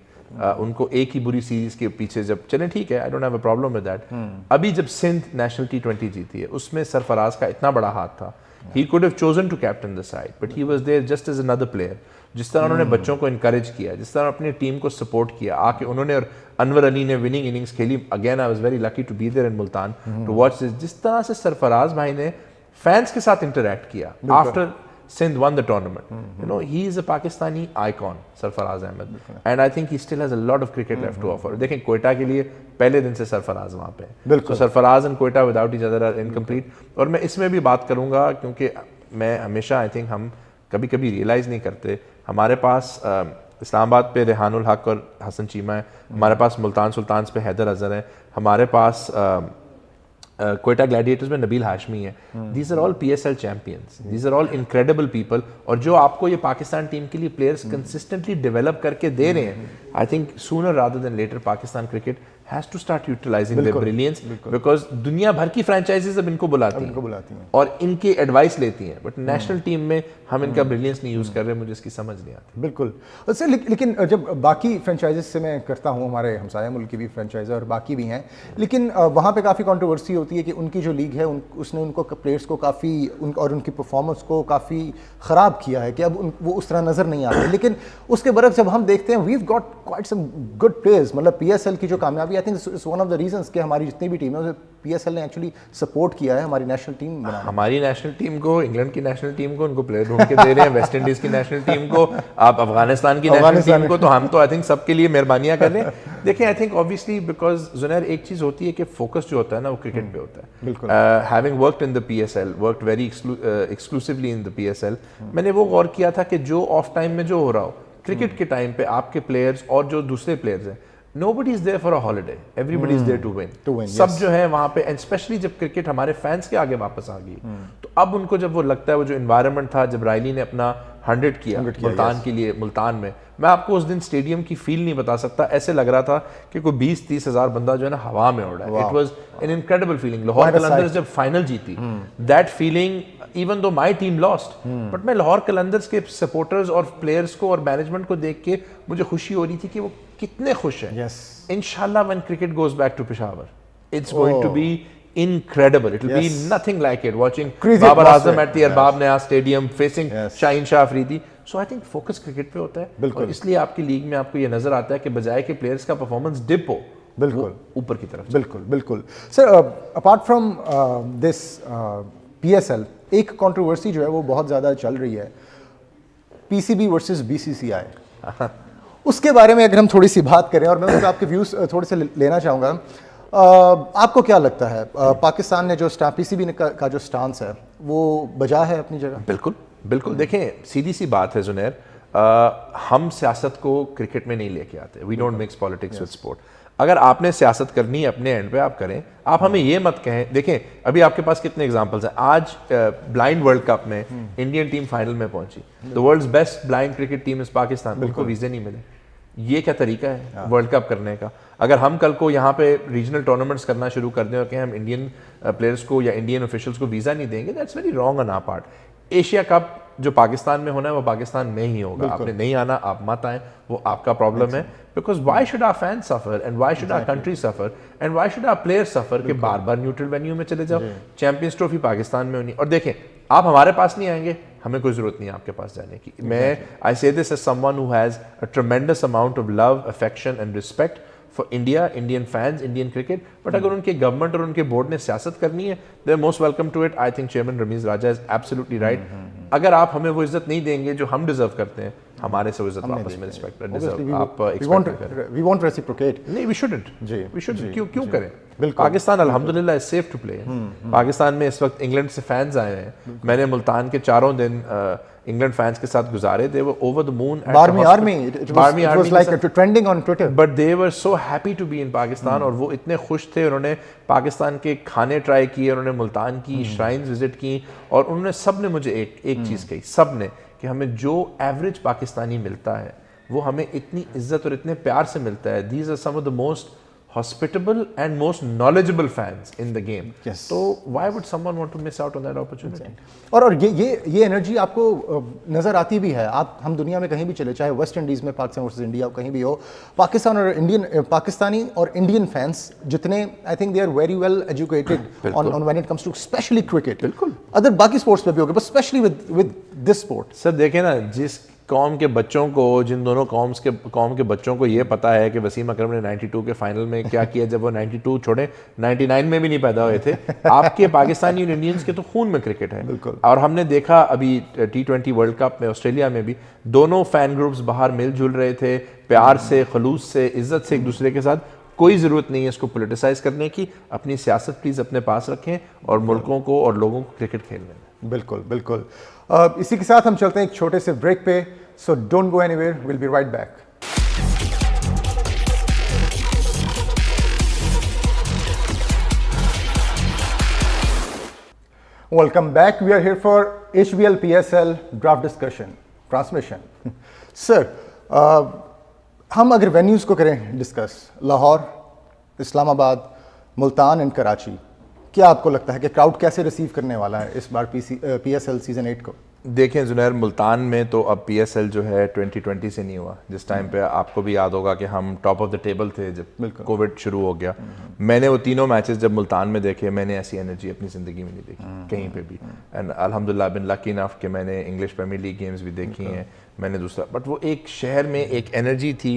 उनको एक ही बुरी सीरीज के पीछे जब चलें, ठीक है, I don't have a problem with that. अभी जब सिंध नेशनल T20 जीती है, उसमें सरफराज का इतना बड़ा हाथ था. He could have chosen to captain the side, but he was there just as another player. जिस तरह उन्होंने बच्चों को इनकरेज किया, जिस तरह अपनी टीम को सपोर्ट किया, आके उन्होंने, और अनवर अली ने विनिंग इनिंग्स खेली. Again I was very lucky to be there in Multan to watch this. जिस तरह से सरफराज भाई ने फैंस के साथ इंटरेक्ट किया after Sindh won the tournament. You know, he is a Pakistani icon, Sarfaraz Ahmed, and I think he still has a lot of cricket left to offer. देखें कोयटा के लिए पहले दिन से सरफराज वहाँ पे है. So Sarfaraz and Quetta without each other are incomplete. और मैं इसमें भी बात करूँगा क्योंकि मैं हमेशा आई थिंक हम कभी कभी रियलाइज़ नहीं करते. हमारे पास इस्लामाबाद पे रेहानुल हक और हसन चीमा है, हमारे पास मुल्तान सुल्तान्स पे हैदर अजहर है, हमारे पास कोयटा ग्लैडिएटर्स में नबील हाशमी है. These are all PSL champions, these are all incredible people. और जो आपको ये पाकिस्तान टीम के लिए प्लेयर्स कंसिस्टेंटली डेवलप करके दे रहे हैं, I think sooner rather than later Pakistan cricket has to start utilising their brilliance, because दुनिया भर की फ्रेंचाइजीज अब इनको बुलाती हैं और इनकी एडवाइस लेती हैं, बट नेशनल टीम में हम इनका ब्रिलियंस नहीं यूज़ कर रहे. मुझे इसकी समझ नहीं आती. बिल्कुल सर, लेकिन जब बाकी फ्रेंचाइजीज से मैं करता हूँ, हमारे हमसाया मुल्क की भी फ्रेंचाइज और बाकी भी हैं, लेकिन वहाँ पे काफ़ी कंट्रोवर्सी होती है कि उनकी जो लीग है उसने उनको प्लेयर्स को काफ़ी और उनकी परफॉर्मेंस को काफ़ी ख़राब किया है कि अब वो उस तरह नज़र नहीं आते. लेकिन उसके बरक्स जब हम देखते हैं, we have got quite some good players. मतलब PSL की जो कामयाबी, I think it's one of the reasons कि हमारी जितनी भी टीम है उसे PSL ने एक्चुअली सपोर्ट किया है हमारी नेशनल टीम बनाने. हमारी नेशनल टीम को, इंग्लैंड की नेशनल टीम को उनको प्लेयर ढूंढ के दे रहे हैं, वेस्ट इंडीज की नेशनल टीम को, आप अफगानिस्तान की नेशनल टीम को, तो हम तो आई थिंक सबके लिए मेहरबानियां कर रहे हैं. देखिए आई थिंक ऑब्वियसली बिकॉज जुनैर एक चीज़ होती है कि फोकस जो होता है ना वो क्रिकेट पे होता है. बिल्कुल. Having worked in the PSL, worked very exclusively in the PSL, मैंने वो गौर किया था कि जो ऑफ टाइम में जो हो रहा हो क्रिकेट के टाइम पे आपके प्लेयर्स और जो दूसरे प्लेयर्स हैं, nobody is there for a holiday, everybody is there to win. सब yes. जो है वहाँ पे, एंड स्पेशली जब क्रिकेट हमारे फैंस के आगे वापस आ गई, तो अब उनको जब वो लगता है, वो जो इन्वायरमेंट था जब रायली ने अपना 100 किया मुल्तान के लिए, मुल्तान में, मैं आपको उस दिन स्टेडियम की फील नहीं बता सकता. ऐसे लग रहा था कि कोई 20-30 हज़ार बंदा जो है ना हवा में उड़ रहा है. It was an incredible feeling. Lahore Qalandars जब फाइनल जीती, that feeling, even though my team lost, but मैं लाहौर कलंदर्स के सपोर्टर्स और प्लेयर्स को और मैनेजमेंट को देख के मुझे खुशी हो रही थी कि वो कितने खुश हैं. Yes. इंशाल्लाह when cricket goes back to Peshawar, it's going to be incredible. It will be Yes. nothing like it. Watching Crazy Babar atmosphere. Azam at the Arbab Naya Stadium facing Yes. Shaheen Shah Afridi. So I think focus cricket पे होता है बिल्कुल। और इसलिए आपकी league में आपको ये नजर आता है कि बजाय के प्लेयर्स का परफॉर्मेंस डिप हो, बिल्कुल वो ऊपर की तरफ। बिल्कुल बिल्कुल sir, apart from this PSL, एक कंट्रोवर्सी जो है वो बहुत ज़्यादा चल रही है, PCB वर्सेस BCCI। उसके बारे में अगर हम थोड़ी सी बात करें, और मैं उसके आपके व्यूज़ थोड़े से लेना चाहूँगा। आपको क्या लगता है, पाकिस्तान ने जो PCB का जो स्टांस है वो बजा है अपनी जगह? बिल्कुल बिल्कुल। देखें, सीधी सी बात है जुनैर, हम सियासत को क्रिकेट में नहीं लेके आते। We don't mix politics with sport. अगर आपने सियासत करनी है अपने एंड पे, आप करें। आप हमें ये मत कहें, देखें अभी आपके पास कितने एग्जांपल्स हैं। आज ब्लाइंड वर्ल्ड कप में इंडियन टीम फाइनल में पहुंची। The world's best blind cricket team is Pakistan. उनको वीजे नहीं मिले। ये क्या तरीका है वर्ल्ड कप करने का? अगर हम कल को यहाँ पे रीजनल टूर्नामेंट्स करना शुरू कर दें और कि हम इंडियन प्लेयर्स को या इंडियन ऑफिशियल्स को वीजा नहीं देंगे, that's very wrong on our part. Asia cup जो पाकिस्तान में होना है वो पाकिस्तान में ही होगा। आपने नहीं आना, आप मत आए, वो आपका प्रॉब्लम है। Because why should our fans suffer and why should our country suffer and why should our players suffer कि बार बार न्यूट्रल वेन्यू में चले जाओ। चैंपियंस ट्रॉफी पाकिस्तान में होनी। और देखें, आप हमारे पास नहीं आएंगे, हमें कोई जरूरत नहीं है आपके पास जाने की। मैं I say this as someone who has a tremendous amount of love, affection and respect for India, Indian fans, Indian cricket. But अगर उनके गवर्नमेंट और उनके बोर्ड ने सियासत करनी है, they are most welcome to it. I think chairman Ramiz Raja is absolutely right. अगर आप हमें वो इज्जत नहीं देंगे जो हम डिजर्व करते हैं, हमारे से वो इज्जत वापस में रिस्पेक्ट डिजर्व आप एक्सपेक्ट करें। We want reciprocate. नहीं, वी शुडंट जी, वी शुड क्यों करें? बिल्कुल। पाकिस्तान अल्हम्दुलिल्लाह is safe to play. Pakistan में इस वक्त इंग्लैंड से फैंस आए हैं। मैंने मुल्तान के 4 दिन इंग्लैंड फैंस के साथ गुजारे। They were over the moon at Barmy Army, it was like trending on Twitter. But they were so happy to be in Pakistan. और वो इतने खुश थे, उन्होंने पाकिस्तान के खाने ट्राई किए, उन्होंने मुल्तान की श्राइन्स विजिट की, और उन्होंने सब ने मुझे एक चीज़ कही, सब ने, कि हमें जो एवरेज पाकिस्तानी मिलता है वो हमें इतनी इज्जत और इतने प्यार से मिलता है। These are some of the most hospitable and most knowledgeable fans in the game. Yes. So why would someone want to miss out on that opportunity? और ये एनर्जी आपको नज़र आती भी है। आप हम दुनिया में कहीं भी चले, चाहे वेस्ट इंडीज़ में पाकिस्तान वर्सेस इंडिया कहीं भी हो, पाकिस्तान और पाकिस्तानी और इंडियन फैंस जितने, I think they are very well educated on when it comes to specially cricket. बिल्कुल। अदर बाकी स्पोर्ट्स पे भी होगा, but specially with this sport. Sir देखें ना, जिस कौम के बच्चों को, जिन दोनों कौम के बच्चों को ये पता है कि वसीम अकरम ने 92 के फाइनल में क्या किया, जब वो 92 छोड़े 99 में भी नहीं पैदा हुए थे। आपके पाकिस्तानी और इंडियंस के तो खून में क्रिकेट है। बिल्कुल। और हमने देखा अभी T20 वर्ल्ड कप में ऑस्ट्रेलिया में भी दोनों फैन ग्रुप्स बाहर मिलजुल रहे थे, प्यार से, खलूस से, इज्जत से एक दूसरे के साथ। कोई ज़रूरत नहीं है इसको पोलिटिसाइज करने की। अपनी सियासत प्लीज़ अपने पास रखें और मुल्कों को और लोगों को क्रिकेट खेलने में। बिल्कुल बिल्कुल। इसी के साथ हम चलते हैं एक छोटे से ब्रेक पे। So don't go anywhere, will be right back. Welcome back. We are here for HBL PSL draft discussion transmission. Sir, हम अगर वेन्यूज़ को करें डिस्कस, लाहौर, इस्लामाबाद, मुल्तान एंड कराची, क्या आपको लगता है कि क्राउड कैसे रिसीव करने वाला है इस बार PSL सीजन 8 को? देखें जुनैर, मुल्तान में तो अब PSL जो है 2020 से नहीं हुआ। जिस टाइम पे आपको भी याद होगा कि हम टॉप ऑफ द टेबल थे जब कोविड शुरू हो गया। मैंने वो तीनों मैचेस जब मुल्तान में देखे, मैंने ऐसी एनर्जी अपनी ज़िंदगी में नहीं देखी कहीं पे भी। एंड अल्हम्दुलिल्लाह बिन लकी इनफ कि मैंने इंग्लिश प्रीमियर लीग गेम्स भी देखी हैं, मैंने दूसरा, बट वो एक शहर में एक एनर्जी थी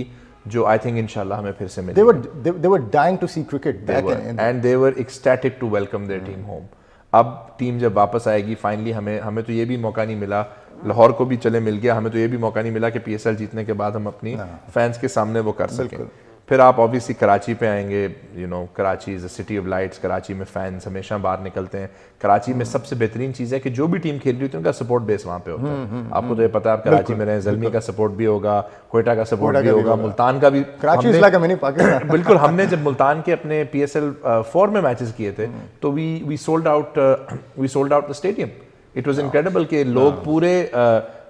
जो आई थिंक इंशाल्लाह हमें फिर से मिलेगी। They were dying to see cricket back in and they were ecstatic to welcome their team home. अब टीम जब वापस आएगी फाइनली, हमें तो ये भी मौका नहीं मिला, लाहौर को भी चले मिल गया, हमें तो ये भी मौका नहीं मिला कि PSL जीतने के बाद हम अपनी फैंस के सामने वो कर सकें। फिर आप ऑब्वियसली कराची पे आएंगे। You know, Karachi is a city of lights. Karachi में फैंस हमेशा बाहर निकलते हैं। कराची में सबसे बेहतरीन चीज़ है कि जो भी टीम खेल रही होती है उनका सपोर्ट बेस वहाँ पे होता है। आपको तो ये पता है, आप कराची में रहें, ज़ल्मी का सपोर्ट भी होगा, क्वेटा का सपोर्ट भी होगा, मुल्तान का भी। Karachi is like a mini Pakistan. बिल्कुल। हमने जब मुल्तान के अपने PSL 4 में मैचेस किए थे तो we sold out the stadium. It was incredible कि लोग पूरे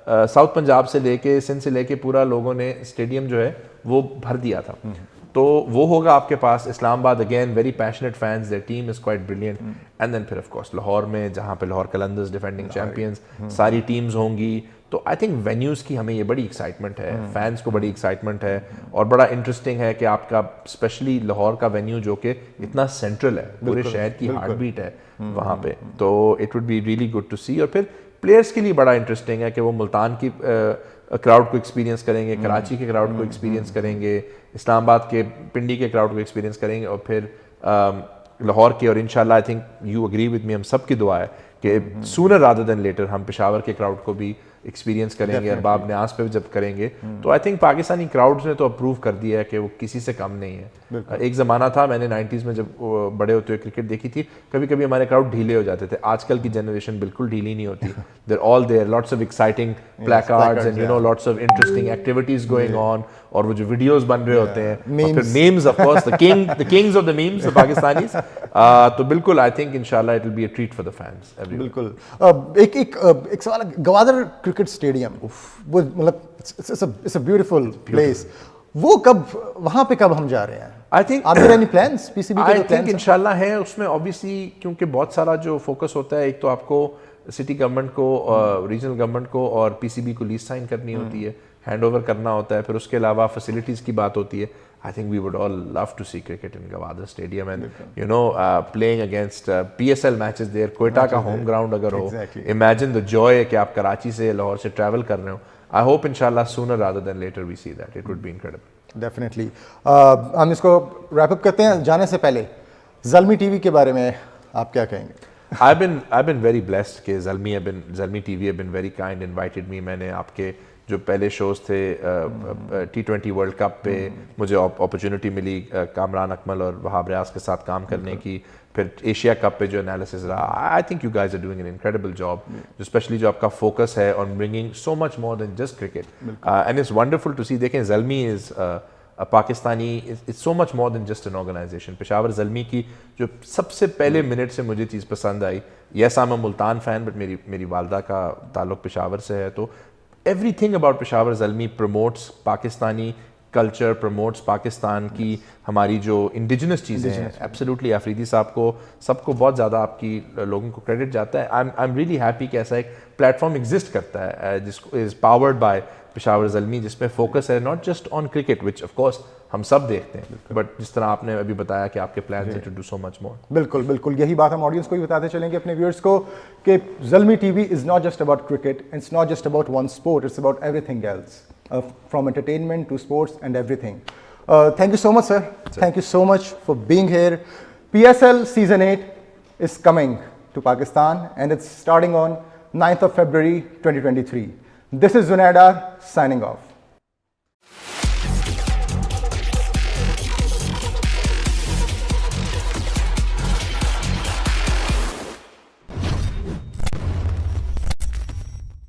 साउथ पंजाब से लेके, सिंध से लेके पूरा लोगों ने स्टेडियम जो है वो भर दिया था। तो वो होगा आपके पास। Islamabad again very passionate fans, their team is quite brilliant. And then फिर ऑफ कोर्स लाहौर में, जहाँ पे लाहौर कलंदर्स डिफेंडिंग चैंपियंस, सारी टीम्स होंगी। तो आई थिंक वेन्यूज़ की हमें ये बड़ी एक्साइटमेंट है, फैंस को बड़ी एक्साइटमेंट है। और बड़ा इंटरेस्टिंग है कि आपका स्पेशली लाहौर का वेन्यू जो कि इतना सेंट्रल है, पूरे शहर की हार्ट बीट है वहाँ पे, तो it would be really good to see. और फिर प्लेयर्स के लिए बड़ा इंटरेस्टिंग है कि वो मुल्तान की क्राउड को एक्सपीरियंस करेंगे, कराची के क्राउड को एक्सपीरियंस करेंगे, इस्लामाबाद के पिंडी के क्राउड को एक्सपीरियंस करेंगे, और फिर लाहौर के। और इंशाल्लाह आई think you agree with me, हम सब की दुआ है कि सूनर रादर देन लेटर हम पेशावर के क्राउड को भी एक्सपीरियंस करेंगे, अरबाब न्याज पे जब करेंगे। तो आई थिंक पाकिस्तानी क्राउड्स ने तो अप्रूव कर दिया है कि वो किसी से कम नहीं है। एक ज़माना था, मैंने 90s में जब बड़े होते हुए क्रिकेट देखी थी, कभी कभी हमारे क्राउड ढीले हो जाते थे। आजकल की जनरेशन बिल्कुल ढीली नहीं होती। They're all there, lots of exciting placards and lots of interesting activities going on. और वो जो वीडियोस बन रहे होते हैं, और फिर memes, of course the Kings of the memes, the Pakistanis. तो बिल्कुल आई थिंक इंशाल्लाह it will be a treat for the fans. बिल्कुल। एक सवाल, गवादर क्रिकेट स्टेडियम, वो मतलब इट्स अ ब्यूटीफुल प्लेस, वो कब, वहां पे कब हम जा रहे हैं? I think are there any plans PCB के? आई थिंक इंशाल्लाह है उसमें, ऑब्वियसली क्योंकि बहुत सारा जो फोकस होता है, एक तो आपको सिटी गवर्नमेंट को, रीजनल गवर्नमेंट को और पीसीबी को लीज साइन करनी होती है, हैंड ओवर करना होता है, फिर उसके अलावा फैसिलिटीज़ की बात होती है। I think we would all love to see cricket in Gwadar stadium and you know playing against PSL matches there. Quetta का होम ग्राउंड अगर हो, इमेजिन द जॉय कि आप कराची से, लाहौर से ट्रैवल कर रहे हो। आई होप इंशाल्लाह sooner rather than later we see that, it would be incredible. Definitely. हम इसको रैप अप करते हैं। जाने से पहले ज़ल्मी टीवी के बारे में आप क्या कहेंगे? I've been very blessed कि Zalmi TV have been very kind, invited me। मैंने आपके जो पहले शोज थे T20 वर्ल्ड कप पे मुझे अपॉर्चुनिटी मिली कामरान अकमल और वहाब रियाज के साथ काम करने की, फिर एशिया कप पे जो एनालिसिस रहा। I think you guys are doing an incredible job, जो स्पेशली जो आपका फोकस है on bringing so much more than just cricket, and it's wonderful to see. देखें, Zalmi is Pakistani, it's so much more than just an organisation. Peshawar Zalmi की जो सबसे पहले minute से मुझे चीज़ पसंद आई, yes I am a Multan fan, but मेरी वालदा का ताल्लुक पेशावर से है, तो everything about Peshawar Zalmi promotes Pakistani culture, promotes Pakistan की हमारी जो इंडिजिनस चीज़ें हैं। एब्सोल्युटली, आफरीदी साहब को, सबको बहुत ज़्यादा आपकी लोगों को क्रेडिट जाता है। आई एम रियली हैप्पी कि ऐसा एक प्लेटफॉर्म एग्जिस्ट करता है जिसको is powered by Peshawar Zalmi, जिसमें फोकस है not just on cricket, which of course हम सब देखते हैं, बट जिस तरह आपने अभी बताया कि आपके प्लान है to do so much more. बिल्कुल बिल्कुल, यही बात हम ऑडियंस को भी बताते चलेंगे, अपने व्यूअर्स को, कि Zalmi TV is not just about cricket, it's not just about one sport, it's about everything else, from entertainment to sports and everything. Thank you so much sir, thank you so much for being here. PSL Season 8 is coming to Pakistan and it's starting on 9th of February 2023. This is Zunaid Dar signing off.